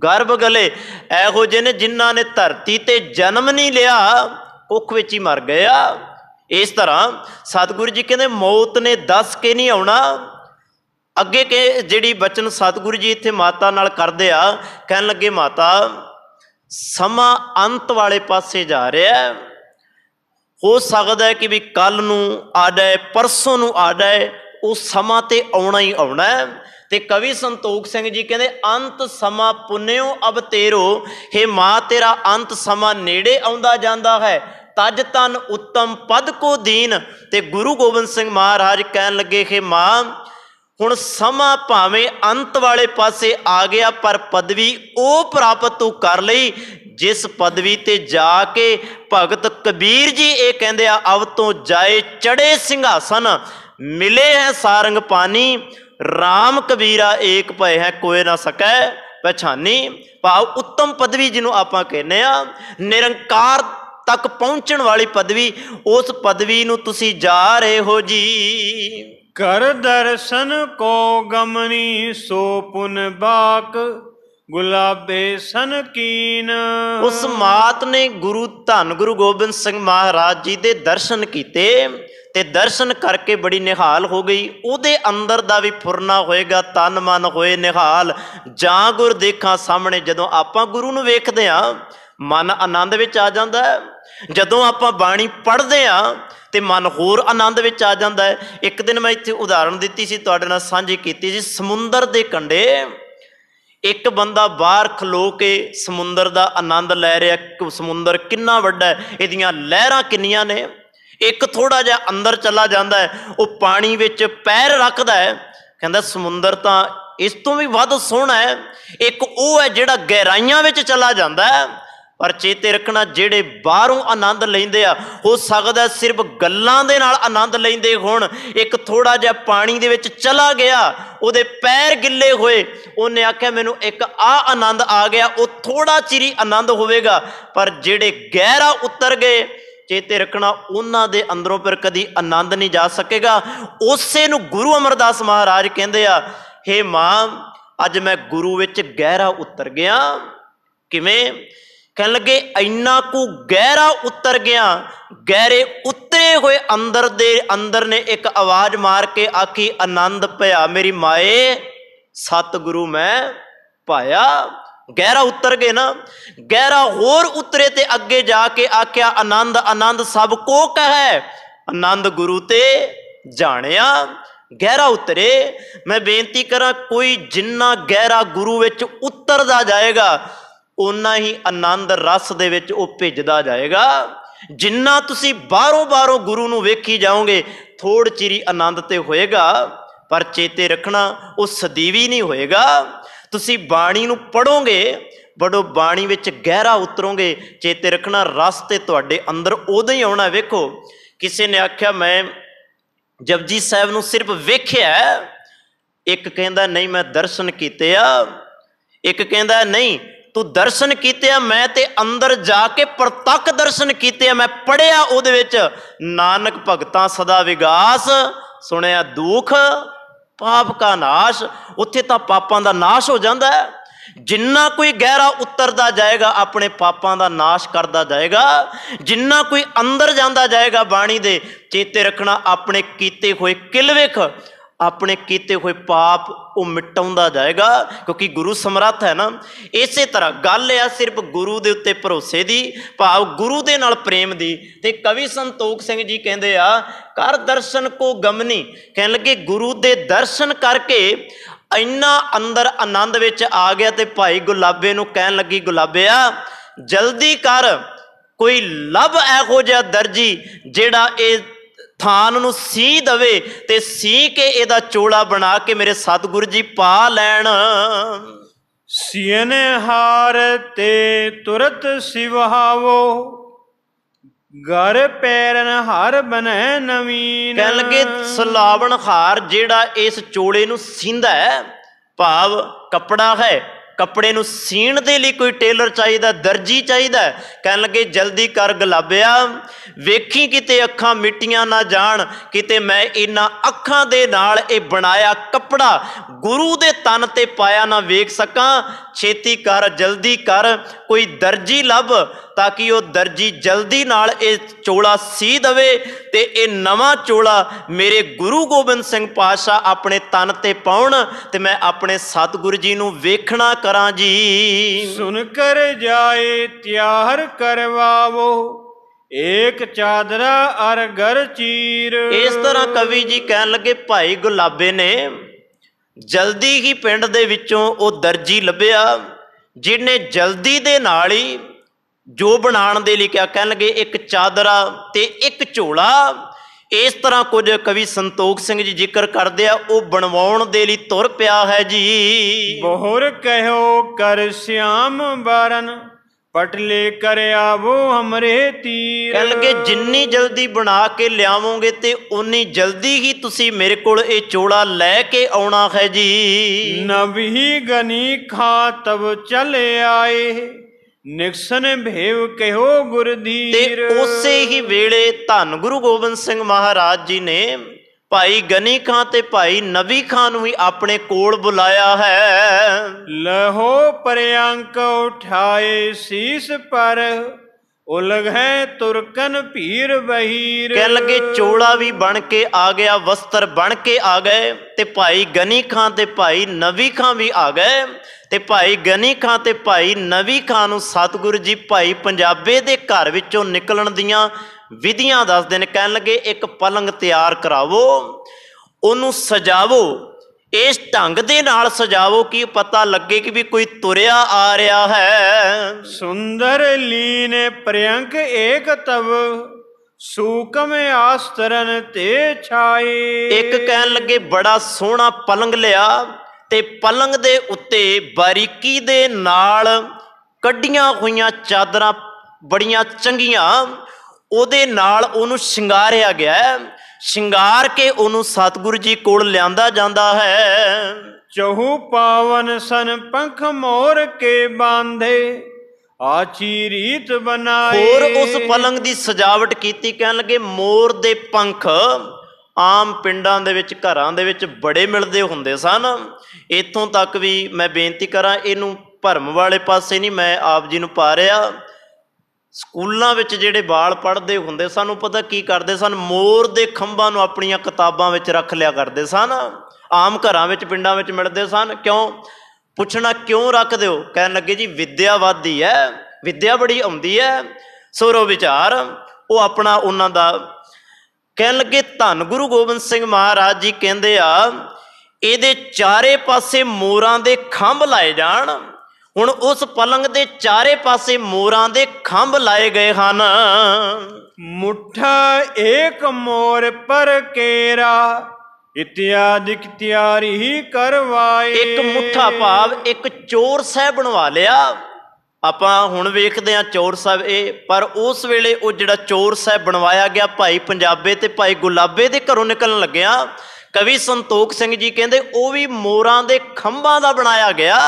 गर्भ गले, एहो जे ने जिन्हां ने धरती ते जन्म नहीं लिया कुख विच ही मर गया। इस तरह सतगुरु जी कहते मौत ने दस के नहीं आना। अगे के जिहड़ी बचन सतगुरु जी इत्थे माता नाल करदे आ, कहन लगे माता समा अंत वाले पासे जा रहा है। हो सकता है कि भी कल नूं आ जाए, परसों नूं आ जाए, वो समा ते आउणा ही आउणा है। ते कवि संतोख सिंह जी कहते अंत समा पुण्यो अब तेरो, हे मां तेरा अंत समा नेड़े आउंदा जांदा है, तज तन उत्तम पद को दीन। ते गुरु गोबिंद सिंह महाराज कहन लगे हे मां हुण समा भावें अंत वाले पासे आ गया, पर पदवी वो प्राप्त तू कर लई जिस पदवी ते जाके भगत कबीर जी ये कहंदे आ अब तो जाए चढ़े सिंघासन, मिले हैं सारंग पानी, राम कबीरा एक भय है कोई ना सकै पहचानी। भाव उत्तम पदवी जिन्हों आपां कहने आ, निरंकार तक पहुंचण वाली पदवी, उस पदवी नूं तुसीं जा रहे हो जी। कर दर्शन को गमनी सो पुन बाक गुलाबे सन कीन। उस मात ने गुरु धन गुरु गोबिंद सिंह महाराज जी दे दर्शन किते ते दर्शन करके बड़ी निहाल हो गई। उहदे अंदर दा भी फुरना होएगा, तन मन होए निहाल। जां गुर देखा सामने, जदों आपां गुरु नूं वेखदे आ ਮਨ ਆਨੰਦ ਵਿੱਚ ਆ ਜਾਂਦਾ ਹੈ। ਜਦੋਂ ਆਪਾਂ ਬਾਣੀ ਪੜ੍ਹਦੇ ਹਾਂ ਤੇ ਮਨ ਹੋਰ ਆਨੰਦ ਵਿੱਚ ਆ ਜਾਂਦਾ ਹੈ। ਇੱਕ ਦਿਨ ਮੈਂ ਇੱਥੇ ਉਦਾਹਰਣ ਦਿੱਤੀ ਸੀ, ਤੁਹਾਡੇ ਨਾਲ ਸਾਂਝੀ ਕੀਤੀ ਸੀ। ਸਮੁੰਦਰ ਦੇ ਕੰਢੇ ਇੱਕ ਬੰਦਾ ਬਾਹਰ ਖਲੋ ਕੇ ਸਮੁੰਦਰ ਦਾ ਆਨੰਦ ਲੈ ਰਿਹਾ। ਸਮੁੰਦਰ ਕਿੰਨਾ ਵੱਡਾ ਹੈ, ਇਹਦੀਆਂ ਲਹਿਰਾਂ ਕਿੰਨੀਆਂ ਨੇ। ਇੱਕ ਥੋੜਾ ਜਿਹਾ ਅੰਦਰ ਚਲਾ ਜਾਂਦਾ ਹੈ, ਉਹ ਪਾਣੀ ਵਿੱਚ ਪੈਰ ਰੱਖਦਾ ਹੈ, ਕਹਿੰਦਾ ਸਮੁੰਦਰ ਤਾਂ ਇਸ ਤੋਂ ਵੀ ਵੱਧ ਸੋਹਣਾ ਹੈ। ਇੱਕ ਉਹ ਹੈ ਜਿਹੜਾ ਗਹਿਰਾਈਆਂ ਵਿੱਚ ਚਲਾ ਜਾਂਦਾ ਹੈ। ਪਰ ਚੇਤੇ ਰੱਖਣਾ, ਜਿਹੜੇ ਬਾਹਰੋਂ ਆਨੰਦ ਲੈਂਦੇ ਆ, ਹੋ ਸਕਦਾ ਸਿਰਫ ਗੱਲਾਂ ਦੇ ਨਾਲ ਆਨੰਦ ਲੈਂਦੇ ਹੋਣ। ਇੱਕ ਥੋੜਾ ਜਿਹਾ ਪਾਣੀ ਦੇ ਵਿੱਚ ਚਲਾ ਗਿਆ, ਉਹਦੇ ਪੈਰ ਗਿੱਲੇ ਹੋਏ, ਉਹਨੇ ਆਖਿਆ ਮੈਨੂੰ ਇੱਕ ਆਨੰਦ ਆ ਗਿਆ। ਉਹ ਥੋੜਾ ਚਿਰ ਹੀ ਆਨੰਦ ਹੋਵੇਗਾ। ਪਰ ਜਿਹੜੇ ਗਹਿਰਾ ਉਤਰ ਗਏ, ਚੇਤੇ ਰੱਖਣਾ, ਉਹਨਾਂ ਦੇ ਅੰਦਰੋਂ ਫਿਰ ਕਦੀ ਆਨੰਦ ਨਹੀਂ ਜਾ ਸਕੇਗਾ। ਉਸੇ ਨੂੰ ਗੁਰੂ ਅਮਰਦਾਸ ਮਹਾਰਾਜ ਕਹਿੰਦੇ ਆ, ਹੇ ਮਾਂ, ਅੱਜ ਮੈਂ ਗੁਰੂ ਵਿੱਚ ਗਹਿਰਾ ਉਤਰ ਗਿਆ। ਕਿਵੇਂ? ਕਹਿਣ ਲੱਗੇ, ਇੰਨਾ ਕੁ ਗਹਿਰਾ ਉਤਰ ਗਿਆ, ਗਹਿਰੇ ਉਤਰੇ ਹੋਏ ਅੰਦਰ ਦੇ ਅੰਦਰ ਨੇ ਇੱਕ ਆਵਾਜ਼ ਮਾਰ ਕੇ ਆਖੀ, ਆਨੰਦ ਭਇਆ ਮੇਰੀ ਮਾਏ, ਸਤਿਗੁਰੂ ਮੈਂ ਪਾਇਆ। ਗਹਿਰਾ ਉਤਰ ਗਏ ਨਾ। ਗਹਿਰਾ ਹੋਰ ਉਤਰੇ ਤੇ ਅੱਗੇ ਜਾ ਕੇ ਆਖਿਆ, ਆਨੰਦ ਆਨੰਦ ਸਭ ਕੋ ਕਹੈ, ਆਨੰਦ ਗੁਰੂ ਤੇ ਜਾਣਿਆ। ਗਹਿਰਾ ਉਤਰੇ। ਮੈਂ ਬੇਨਤੀ ਕਰਾਂ, ਕੋਈ ਜਿੰਨਾ ਗਹਿਰਾ ਗੁਰੂ ਵਿੱਚ ਉਤਰਦਾ ਜਾਏਗਾ, ਓਨਾ ਹੀ ਆਨੰਦ ਰਸ ਦੇ ਵਿੱਚ ਉਹ ਭਿੱਜਦਾ ਜਾਏਗਾ। ਜਿੰਨਾ ਤੁਸੀਂ ਬਾਹਰੋਂ ਗੁਰੂ ਨੂੰ ਵੇਖੀ ਜਾਓਗੇ, ਥੋੜ ਚਿਰੀ ਆਨੰਦ ਤੇ ਹੋਏਗਾ, ਪਰ ਚੇਤੇ ਰੱਖਣਾ, ਉਹ ਸਦੀਵੀ ਨਹੀਂ ਹੋਏਗਾ। ਤੁਸੀਂ ਬਾਣੀ ਨੂੰ ਪੜ੍ਹੋਗੇ, ਬੜੋ ਬਾਣੀ ਵਿੱਚ ਗਹਿਰਾ ਉਤਰੋਗੇ, ਚੇਤੇ ਰੱਖਣਾ, ਰਸ ਤੇ ਤੁਹਾਡੇ ਅੰਦਰ ਉਦੋਂ ਹੀ ਆਉਣਾ। ਵੇਖੋ, ਕਿਸੇ ਨੇ ਆਖਿਆ ਮੈਂ ਜਪਜੀ ਸਾਹਿਬ ਨੂੰ ਸਿਰਫ ਵੇਖਿਆ, ਇੱਕ ਕਹਿੰਦਾ ਨਹੀਂ ਮੈਂ ਦਰਸ਼ਨ ਕੀਤੇ ਆ, ਇੱਕ ਕਹਿੰਦਾ ਨਹੀਂ ਤੂੰ ਦਰਸ਼ਨ ਕੀਤੇ ਆ, ਮੈਂ ਤੇ ਅੰਦਰ ਜਾ ਕੇ ਪ੍ਰਤੱਖ ਦਰਸ਼ਨ ਕੀਤੇ ਆ, ਮੈਂ ਪੜ੍ਹਿਆ ਉਹਦੇ ਵਿੱਚ, ਨਾਨਕ ਭਗਤਾਂ ਸਦਾ ਵਿਗਾਸ, ਸੁਣਿਆ ਦੁੱਖ ਪਾਪ ਕਾ ਨਾਸ਼। ਉੱਥੇ ਤਾਂ ਪਾਪਾਂ ਦਾ ਨਾਸ਼ ਹੋ ਜਾਂਦਾ ਹੈ। ਜਿੰਨਾ ਕੋਈ ਗਹਿਰਾ ਉਤਰਦਾ ਜਾਏਗਾ, ਆਪਣੇ ਪਾਪਾਂ ਦਾ ਨਾਸ਼ ਕਰਦਾ ਜਾਏਗਾ। ਜਿੰਨਾ ਕੋਈ ਅੰਦਰ ਜਾਂਦਾ ਜਾਏਗਾ ਬਾਣੀ ਦੇ, ਚੇਤੇ ਰੱਖਣਾ, ਆਪਣੇ ਕੀਤੇ ਹੋਏ ਕਿਲਵੇਖ, ਆਪਣੇ ਕੀਤੇ ਹੋਏ ਪਾਪ ਉਹ ਮਿਟਾਉਂਦਾ ਜਾਏਗਾ, ਕਿਉਂਕਿ ਗੁਰੂ ਸਮਰੱਥ ਹੈ ਨਾ। ਇਸੇ ਤਰ੍ਹਾਂ ਗੱਲ ਆ ਸਿਰਫ ਗੁਰੂ ਦੇ ਉੱਤੇ ਭਰੋਸੇ ਦੀ, ਭਾਵ ਗੁਰੂ ਦੇ ਨਾਲ ਪ੍ਰੇਮ ਦੀ। ਤੇ ਕਵੀ ਸੰਤੋਖ ਸਿੰਘ ਜੀ ਕਹਿੰਦੇ ਆ, ਕਰ ਦਰਸ਼ਨ ਕੋ ਗਮਨੀ, ਕਹਿਣ ਲੱਗੇ ਗੁਰੂ ਦੇ ਦਰਸ਼ਨ ਕਰਕੇ ਇੰਨਾ ਅੰਦਰ ਆਨੰਦ ਵਿੱਚ ਆ ਗਿਆ। ਤੇ ਭਾਈ ਗੁਲਾਬੇ ਨੂੰ ਕਹਿਣ ਲੱਗੀ, ਗੁਲਾਬਿਆ ਜਲਦੀ ਕਰ, ਕੋਈ ਲੱਭ ਇਹੋ ਜਿਹਾ ਦਰਜੀ ਜਿਹੜਾ ਇਹ ਥਾਨ ਨੂੰ ਸੀ ਦਵੇ ਤੇ ਸੀ ਕੇ ਇਹਦਾ ਚੋਲਾ ਬਣਾ ਕੇ ਮੇਰੇ ਸਤਿਗੁਰੂ ਜੀ ਪਾ ਲੈਣ। ਸੀਨ ਹਾਰ ਤੇ ਤੁਰਤ ਸਿਵਹਾਵੋ, ਘਰ ਪੈਰਨ ਹਰ ਬਨੈ ਨਵੀਨ। ਕਹਿਣ ਲੱਗੇ ਸਲਾਵਣ ਹਾਰ ਜਿਹੜਾ ਇਸ ਚੋਲੇ ਨੂੰ ਸੀਂਦਾ ਹੈ, ਭਾਵ ਕੱਪੜਾ ਹੈ, ਕੱਪੜੇ ਨੂੰ ਸੀਣ ਦੇ ਲਈ ਕੋਈ ਟੇਲਰ ਚਾਹੀਦਾ, ਦਰਜੀ ਚਾਹੀਦਾ। ਕਹਿਣ ਲੱਗੇ ਜਲਦੀ ਕਰ ਗੁਲਾਬਿਆ, ਵੇਖੀ ਕਿਤੇ ਅੱਖਾਂ ਮਿੱਟੀਆਂ ਨਾ ਜਾਣ, ਕਿਤੇ ਮੈਂ ਇਹਨਾਂ ਅੱਖਾਂ ਦੇ ਨਾਲ ਇਹ ਬਣਾਇਆ ਕੱਪੜਾ ਗੁਰੂ ਦੇ ਤਨ ਤੇ ਪਾਇਆ ਨਾ ਵੇਖ ਸਕਾਂ। ਛੇਤੀ ਕਰ, ਜਲਦੀ ਕਰ, ਕੋਈ ਦਰਜੀ ਲੱਭ, ਤਾਂ ਕਿ ਉਹ ਦਰਜੀ ਜਲਦੀ ਨਾਲ ਇਹ ਚੋਲਾ ਸੀ ਦਵੇ ਤੇ ਇਹ ਨਵਾਂ ਚੋਲਾ ਮੇਰੇ ਗੁਰੂ ਗੋਬਿੰਦ ਸਿੰਘ ਪਾਤਸ਼ਾਹ ਆਪਣੇ ਤਨ ਤੇ ਪਾਉਣ ਤੇ ਮੈਂ ਆਪਣੇ ਸਤਿਗੁਰੂ ਜੀ ਨੂੰ ਵੇਖਣਾ ਕਰਾਂ ਜੀ। ਸੁਣ ਕਰ ਜਾਏ ਤਿਆਰ ਕਰਵਾਵੋ, ਏਕ ਚਾਦਰਾ ਅਰ ਗਰ ਚੀਰ। ਇਸ ਤਰ੍ਹਾਂ ਕਵੀ ਜੀ ਕਹਿਣ ਲੱਗੇ, ਭਾਈ ਗੁਲਾਬੇ ਨੇ ਜਲਦੀ ਹੀ ਪਿੰਡ ਦੇ ਵਿੱਚੋਂ ਉਹ ਦਰਜੀ ਲੱਭਿਆ, ਜਿਹਨੇ ਜਲਦੀ ਦੇ ਨਾਲ ਹੀ ਜੋ ਬਣਾਉਣ ਦੇ ਲਈ ਕਿਹਾ। ਕਹਿਣ ਲੱਗੇ ਇੱਕ ਚਾਦਰਾ ਤੇ ਇੱਕ ਝੋਲਾ। ਇਸ ਤਰ੍ਹਾਂ ਕੁਝ ਕਵੀ ਸੰਤੋਖ ਸਿੰਘ ਜੀ ਜ਼ਿਕਰ ਕਰਦੇ ਆ, ਉਹ ਬਣਵਾਉਣ ਦੇ ਲਈ ਤੁਰ ਪਿਆ ਹੈ ਜੀ। ਬਹੁਰ ਕਹਿਓ ਕਰ ਸਿਆਮ ਬਾਰਨ, ਪਟਲੇ ਕਰ ਆਵੋ ਹਮਰੇ ਤੀਰ। ਕਹਿਣ ਲੱਗੇ ਜਿੰਨੀ ਜਲਦੀ ਬਣਾ ਕੇ ਲਿਆਵੋਗੇ ਤੇ ਉਨੀ ਜਲਦੀ ਹੀ ਤੁਸੀਂ ਮੇਰੇ ਕੋਲ ਇਹ ਚੋਲਾ ਲੈ ਕੇ ਆਉਣਾ ਹੈ ਜੀ। ਨਵੀ ਗਨੀ ਖਾ ਤਬ ਚਲੇ ਆਏ, ਨਿਕਸਨ ਭੇਵ ਕਹਿਓ ਗੁਰਧੀਰ। ਤੇ ਉਸੇ ਹੀ ਵੇਲੇ ਧੰਨ ਗੁਰੂ ਗੋਬਿੰਦ ਸਿੰਘ ਮਹਾਰਾਜ ਜੀ ਨੇ ਭਾਈ ਗਨੀ ਖਾਂ ਤੇ ਭਾਈ ਨਵੀ ਖਾਂ ਨੂੰ ਵੀ ਆਪਣੇ ਕੋਲ ਬੁਲਾਇਆ ਹੈ। ਲਹੋ ਪ੍ਰਿਅੰਕ ਉਠਾਏ ਸੀਸ ਪਰ, ਉਲਗ ਹੈ ਤੁਰਕਨ ਭੀਰ ਬਹੀਰ। ਕਹਿਣ ਲੱਗੇ ਚੋਲਾ ਵੀ ਬਣ ਕੇ ਆ ਗਿਆ, ਵਸਤਰ ਬਣ ਕੇ ਆ ਗਏ, ਤੇ ਭਾਈ ਗਨੀ ਖਾਂ ਤੇ ਭਾਈ ਨਵੀ ਖਾਂ ਵੀ ਆ ਗਏ। ਤੇ ਭਾਈ ਗਨੀ ਖਾਂ ਤੇ ਭਾਈ ਨਵੀ ਖਾਂ ਨੂੰ ਸਤਿਗੁਰੂ ਜੀ ਭਾਈ ਪੰਜਾਬੇ ਦੇ ਘਰ ਵਿੱਚੋਂ ਨਿਕਲਣ ਦੀਆਂ ਵਿਧੀਆਂ ਦੱਸਦੇ ਨੇ। ਕਹਿਣ ਲੱਗੇ ਇੱਕ ਪਲੰਗ ਤਿਆਰ ਕਰਾਵੋ, ਉਹਨੂੰ ਸਜਾਵੋ, ਇਸ ਢੰਗ ਦੇ ਨਾਲ ਸਜਾਵੋ ਕਿ ਪਤਾ ਲੱਗੇ ਕਿ ਵੀ ਕੋਈ ਤੁਰਿਆ ਆ ਰਿਹਾ ਹੈ। ਸੁੰਦਰ ਲੀਨ ਪ੍ਰਿਯੰਕ ਏਕ ਤਵ ਸੂਕਮ ਆਸਤਰਨ ਤੇ ਛਾਏ। ਇੱਕ ਕਹਿਣ ਲੱਗੇ ਬੜਾ ਸੋਹਣਾ ਪਲੰਗ ਲਿਆ ਤੇ ਪਲੰਗ ਦੇ ਉੱਤੇ ਬਾਰੀਕੀ ਦੇ ਨਾਲ ਕੱਢੀਆਂ ਹੋਈਆਂ ਚਾਦਰਾਂ ਬੜੀਆਂ ਚੰਗੀਆਂ ਉਹਦੇ ਨਾਲ ਉਹਨੂੰ ਸ਼ਿੰਗਾਰਿਆ ਗਿਆ। ਸ਼ਿੰਗਾਰ ਕੇ ਉਹਨੂੰ ਸਤਿਗੁਰੂ ਜੀ ਕੋਲ ਲਿਆਂਦਾ ਜਾਂਦਾ ਹੈ। ਚਹੂ ਪਾਵਨ ਸਨ ਪੰਖ ਮੋਰ ਕੇ ਬਾਂਧੇ ਆਚੀ ਰੀਤ ਬਣਾਏ। ਹੋਰ ਉਸ ਪਲੰਗ ਦੀ ਸਜਾਵਟ ਕੀਤੀ। ਕਹਿਣ ਲੱਗੇ ਮੋਰ ਦੇ ਪੰਖ ਆਮ ਪਿੰਡਾਂ ਦੇ ਵਿੱਚ ਘਰਾਂ ਦੇ ਵਿੱਚ ਬੜੇ ਮਿਲਦੇ ਹੁੰਦੇ ਸਨ। ਇੱਥੋਂ ਤੱਕ ਵੀ ਮੈਂ ਬੇਨਤੀ ਕਰਾਂ, ਇਹਨੂੰ ਭਰਮ ਵਾਲੇ ਪਾਸੇ ਨਹੀਂ ਮੈਂ ਆਪ ਜੀ ਨੂੰ ਪਾ ਰਿਹਾ। ਸਕੂਲਾਂ ਵਿੱਚ ਜਿਹੜੇ ਬਾਲ ਪੜ੍ਹਦੇ ਹੁੰਦੇ ਸਨ ਉਹ ਪਤਾ ਕੀ ਕਰਦੇ ਸਨ, ਮੋਰ ਦੇ ਖੰਭਾਂ ਨੂੰ ਆਪਣੀਆਂ ਕਿਤਾਬਾਂ ਵਿੱਚ ਰੱਖ ਲਿਆ ਕਰਦੇ ਸਨ। ਆਮ ਘਰਾਂ ਵਿੱਚ ਪਿੰਡਾਂ ਵਿੱਚ ਮਿਲਦੇ ਸਨ। ਕਿਉਂ ਪੁੱਛਣਾ, ਕਿਉਂ ਰੱਖਦੇ ਹੋ? ਕਹਿਣ ਲੱਗੇ ਜੀ ਵਿਦਿਆ ਵੱਧਦੀ ਹੈ, ਵਿਦਿਆ ਬੜੀ ਆਉਂਦੀ ਹੈ। ਸੋਰੋ ਵਿਚਾਰ ਉਹ ਆਪਣਾ ਉਹਨਾਂ ਦਾ। ਕਹਿਣ ਲੱਗੇ ਧੰਨ ਗੁਰੂ ਗੋਬਿੰਦ ਸਿੰਘ ਮਹਾਰਾਜ ਜੀ ਕਹਿੰਦੇ ਆ ਇਹਦੇ ਚਾਰੇ ਪਾਸੇ ਮੋਰਾਂ ਦੇ ਖੰਭ ਲਾਏ ਜਾਣ। ਹੁਣ ਉਸ ਪਲੰਗ ਦੇ ਚਾਰੇ ਪਾਸੇ ਮੋਰਾਂ ਦੇ ਖੰਭ ਲਾਏ ਗਏ ਹਨ। ਮੁੱਠਾ ਏਕ ਮੋਰ ਪਰ ਕੇਰਾ ਇਤਿਆਦਿਕ ਤਿਆਰੀ ਕਰਵਾਏ। ਇੱਕ ਮੁੱਠਾ ਭਾਵ ਇੱਕ ਚੋਰ ਸਾਹਿਬ ਬਣਵਾ ਲਿਆ। ਆਪਾਂ ਹੁਣ ਵੇਖਦੇ ਹਾਂ ਚੋਰ ਸਾਹਿਬ ਇਹ, ਪਰ ਉਸ ਵੇਲੇ ਉਹ ਜਿਹੜਾ ਚੋਰ ਸਾਹਿਬ ਬਣਵਾਇਆ ਗਿਆ ਭਾਈ ਪੰਜਾਬੇ ਤੇ ਭਾਈ ਗੁਲਾਬੇ ਦੇ ਘਰੋਂ ਨਿਕਲਣ ਲੱਗਿਆ। ਕਵੀ ਸੰਤੋਖ ਸਿੰਘ ਜੀ ਕਹਿੰਦੇ ਉਹ ਵੀ ਮੋਰਾਂ ਦੇ ਖੰਭਾਂ ਦਾ ਬਣਾਇਆ ਗਿਆ।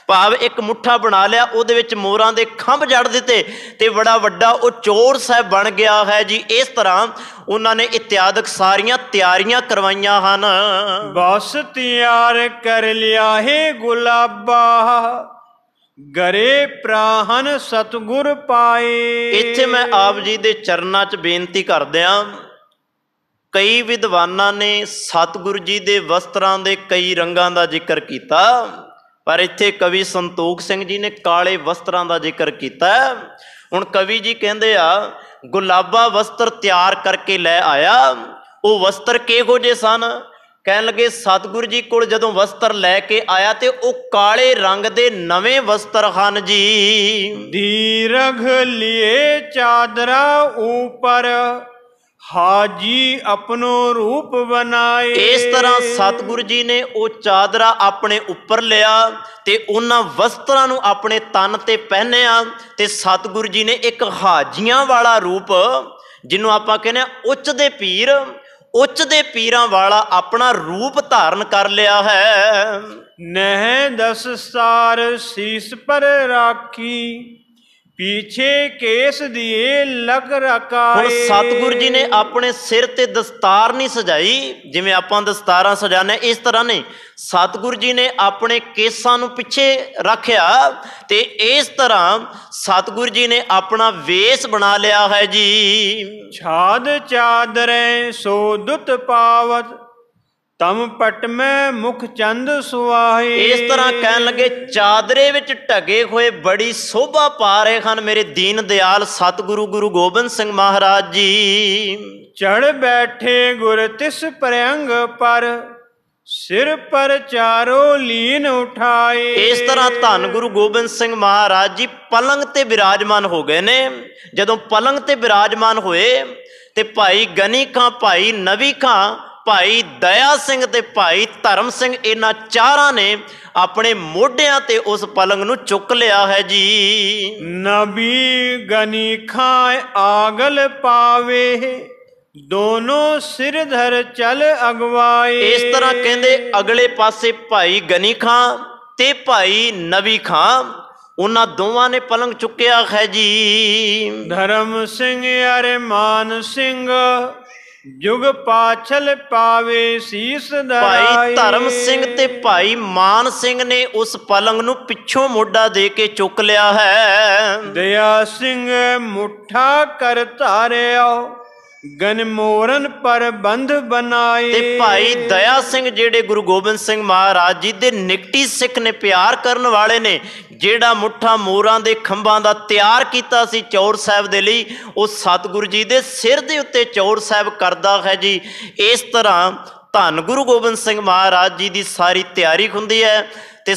ਭਾਵ ਇੱਕ ਮੁੱਠਾ ਬਣਾ ਲਿਆ, ਉਹਦੇ ਵਿੱਚ ਮੋਰਾਂ ਦੇ ਖੰਭ ਜੜ ਦਿੱਤੇ ਤੇ ਬੜਾ ਵੱਡਾ ਉਹ ਚੋਰ ਸਾਹਿਬ ਬਣ ਗਿਆ ਹੈ ਜੀ। ਇਸ ਤਰ੍ਹਾਂ ਉਹਨਾਂ ਨੇ ਇਤਿਆਦਿਕ ਸਾਰੀਆਂ ਤਿਆਰੀਆਂ ਕਰਵਾਈਆਂ ਹਨ। ਬਸ ਤਿਆਰ ਕਰ ਲਿਆ ਹੈ ਗੁਲਾਬਾ ਗਰੇ ਪ੍ਰਾਹਨ ਸਤਿਗੁਰ ਪਾਏ। ਇੱਥੇ ਮੈਂ ਆਪ ਜੀ ਦੇ ਚਰਨਾਂ 'ਚ ਬੇਨਤੀ ਕਰਦਿਆਂ, ਕਈ ਵਿਦਵਾਨਾਂ ਨੇ ਸਤਿਗੁਰੂ ਜੀ ਦੇ ਵਸਤਰਾਂ ਦੇ ਕਈ ਰੰਗਾਂ ਦਾ ਜ਼ਿਕਰ ਕੀਤਾ, ਪਰ ਇੱਥੇ ਕਵੀ ਸੰਤੋਖ ਸਿੰਘ ਜੀ ਨੇ ਕਾਲੇ ਵਸਤਰਾਂ ਦਾ ਜ਼ਿਕਰ ਕੀਤਾ। ਹੁਣ ਕਵੀ ਜੀ ਕਹਿੰਦੇ ਆ ਗੁਲਾਬਾ ਵਸਤਰ ਤਿਆਰ ਕਰਕੇ ਲੈ ਆਇਆ। ਉਹ ਵਸਤਰ ਕਿਹੋ ਜਿਹੇ ਸਨ? ਕਹਿਣ ਲੱਗੇ ਸਤਿਗੁਰੂ ਜੀ ਕੋਲ ਜਦੋਂ ਵਸਤਰ ਲੈ ਕੇ ਆਇਆ ਤੇ ਉਹ ਕਾਲੇ ਰੰਗ ਦੇ ਨਵੇਂ ਵਸਤਰ ਹਨ ਜੀ। ਦੀਰਘ ਲਿਏ ਚਾਦਰਾ ਊਪਰ ਹਾਜੀ ਆਪਣੋ ਰੂਪ ਬਣਾਏ। ਇਸ ਤਰ੍ਹਾਂ ਸਤਿਗੁਰੂ ਜੀ ਨੇ ਉਹ ਚਾਦਰਾ ਆਪਣੇ ਉੱਪਰ ਲਿਆ ਤੇ ਉਹਨਾਂ ਵਸਤਰਾਂ ਨੂੰ ਆਪਣੇ ਤਨ ਤੇ ਪਹਿਨਿਆ ਤੇ ਸਤਿਗੁਰੂ ਜੀ ਨੇ ਇੱਕ ਹਾਜੀਆਂ ਵਾਲਾ ਰੂਪ, ਜਿਹਨੂੰ ਆਪਾਂ ਕਹਿੰਦੇ ਆ ਉੱਚ ਦੇ ਪੀਰ, ਉੱਚ ਦੇ ਪੀਰਾਂ ਵਾਲਾ ਆਪਣਾ ਰੂਪ ਧਾਰਨ ਕਰ ਲਿਆ ਹੈ। ਨਹਿ ਦਸਤਾਰ ਸੀਸ ਪਰ ਰਾਖੀ ਪੀਛੇ ਕੇਸ ਦੀਏ ਲਗ ਰਕਾਏ। ਹੁਣ ਸਤਿਗੁਰੂ ਜੀ ਨੇ ਆਪਣੇ ਸਿਰ ਤੇ ਦਸਤਾਰ ਨਹੀਂ ਸਜਾਈ ਜਿਵੇਂ ਆਪਾਂ ਦਸਤਾਰਾਂ ਸਜਾਨੇ, ਇਸ ਤਰ੍ਹਾਂ ਨਹੀਂ। ਸਤਿਗੁਰੂ ਜੀ ਨੇ ਆਪਣੇ ਕੇਸਾਂ ਨੂੰ ਪਿੱਛੇ ਰੱਖਿਆ ਤੇ ਇਸ ਤਰ੍ਹਾਂ ਸਤਿਗੁਰੂ ਜੀ ਨੇ ਆਪਣਾ ਵੇਸ ਬਣਾ ਲਿਆ ਹੈ ਜੀ। ਛਾਦ ਚਾਦਰੇ ਸੋ ਦੁੱਤ ਪਾਵਤ ਤਮ ਪਟ ਮੈਂ ਮੁਖ ਚੰਦ ਸੁਆਹੇ। ਇਸ ਤਰ੍ਹਾਂ ਕਹਿਣ ਲੱਗੇ ਚਾਦਰੇ ਵਿੱਚ ਢਗੇ ਹੋਏ ਬੜੀ ਸੋਭਾ ਪਾ ਰਹੇ ਹਨ ਮੇਰੇ ਦੀਨ ਦਿਆਲ ਸਤਿਗੁਰੂ ਗੁਰੂ ਗੋਬਿੰਦ ਸਿੰਘ ਮਹਾਰਾਜ ਜੀ। ਚੜ ਬੈਠੇ ਗੁਰ ਤਿਸ ਪ੍ਰਿਯੰਗ ਪਰ ਸਿਰ ਪਰ ਚਾਰੋ ਲੀਨ ਉਠਾਏ। ਇਸ ਤਰ੍ਹਾਂ ਧੰਨ ਗੁਰੂ ਗੋਬਿੰਦ ਸਿੰਘ ਮਹਾਰਾਜ ਜੀ ਪਲੰਗ ਤੇ ਬਿਰਾਜਮਾਨ ਹੋ ਗਏ ਨੇ। ਜਦੋਂ ਪਲੰਗ ਤੇ ਬਿਰਾਜਮਾਨ ਹੋਏ ਤੇ ਭਾਈ ਗਨੀ ਖਾਂ, ਭਾਈ ਨਵੀ ਖਾਂ, ਭਾਈ ਦਇਆ ਸਿੰਘ ਤੇ ਭਾਈ ਧਰਮ ਸਿੰਘ, ਇਹਨਾਂ ਚਾਰਾਂ ਨੇ ਆਪਣੇ ਮੋਢਿਆਂ ਤੇ ਉਸ ਪਲੰਗ ਨੂੰ ਚੁੱਕ ਲਿਆ ਹੈ ਜੀ। ਨਬੀ ਗਨੀ ਖਾਂ ਆਗਲ ਪਾਵੇ ਦੋਨੋਂ ਸਿਰ ਧਰ ਚਲ ਅਗਵਾਏ। ਇਸ ਤਰ੍ਹਾਂ ਕਹਿੰਦੇ ਅਗਲੇ ਪਾਸੇ ਭਾਈ ਗਨੀ ਖਾਂ ਤੇ ਭਾਈ ਨਵੀ ਖਾਂ, ਉਹਨਾਂ ਦੋਵਾਂ ਨੇ ਪਲੰਗ ਚੁੱਕਿਆ ਹੈ ਜੀ। ਧਰਮ ਸਿੰਘ ਅਰੇ ਮਾਨ ਸਿੰਘ ਜੁਗ ਪਾਛਲ ਪਾਵੇ ਸੀਸ ਧਰਾਏ। ਭਾਈ ਧਰਮ ਸਿੰਘ ਤੇ ਭਾਈ ਮਾਨ ਸਿੰਘ ਨੇ ਉਸ ਪਲੰਗ ਨੂੰ ਪਿੱਛੋਂ ਮੋਢਾ ਦੇ ਕੇ ਚੁੱਕ ਲਿਆ ਹੈ। ਦਇਆ ਸਿੰਘ ਮੁੱਠਾ ਕਰ ਧਾਰਿਓ ਗਨਮੋਰਨ ਪ੍ਰਬੰਧ ਬਣਾਏ। ਤੇ ਭਾਈ ਦਇਆ ਸਿੰਘ ਜਿਹੜੇ ਗੁਰੂ ਗੋਬਿੰਦ ਸਿੰਘ ਮਹਾਰਾਜ ਜੀ ਦੇ ਨਿਕਟੀ ਸਿੱਖ ਨੇ, ਪਿਆਰ ਕਰਨ ਵਾਲੇ ਨੇ, ਜਿਹੜਾ ਮੁੱਠਾ ਮੋਰਾਂ ਦੇ ਖੰਭਾਂ ਦਾ ਤਿਆਰ ਕੀਤਾ ਸੀ ਚੌਰ ਸਾਹਿਬ ਦੇ ਲਈ, ਉਹ ਸਤਿਗੁਰੂ ਜੀ ਦੇ ਸਿਰ ਦੇ ਉੱਤੇ ਚੌਰ ਸਾਹਿਬ ਕਰਦਾ ਹੈ ਜੀ। ਇਸ ਤਰ੍ਹਾਂ ਧੰਨ ਗੁਰੂ ਗੋਬਿੰਦ ਸਿੰਘ ਮਹਾਰਾਜ ਜੀ ਦੀ ਸਾਰੀ ਤਿਆਰੀ ਹੁੰਦੀ ਹੈ ਤੇ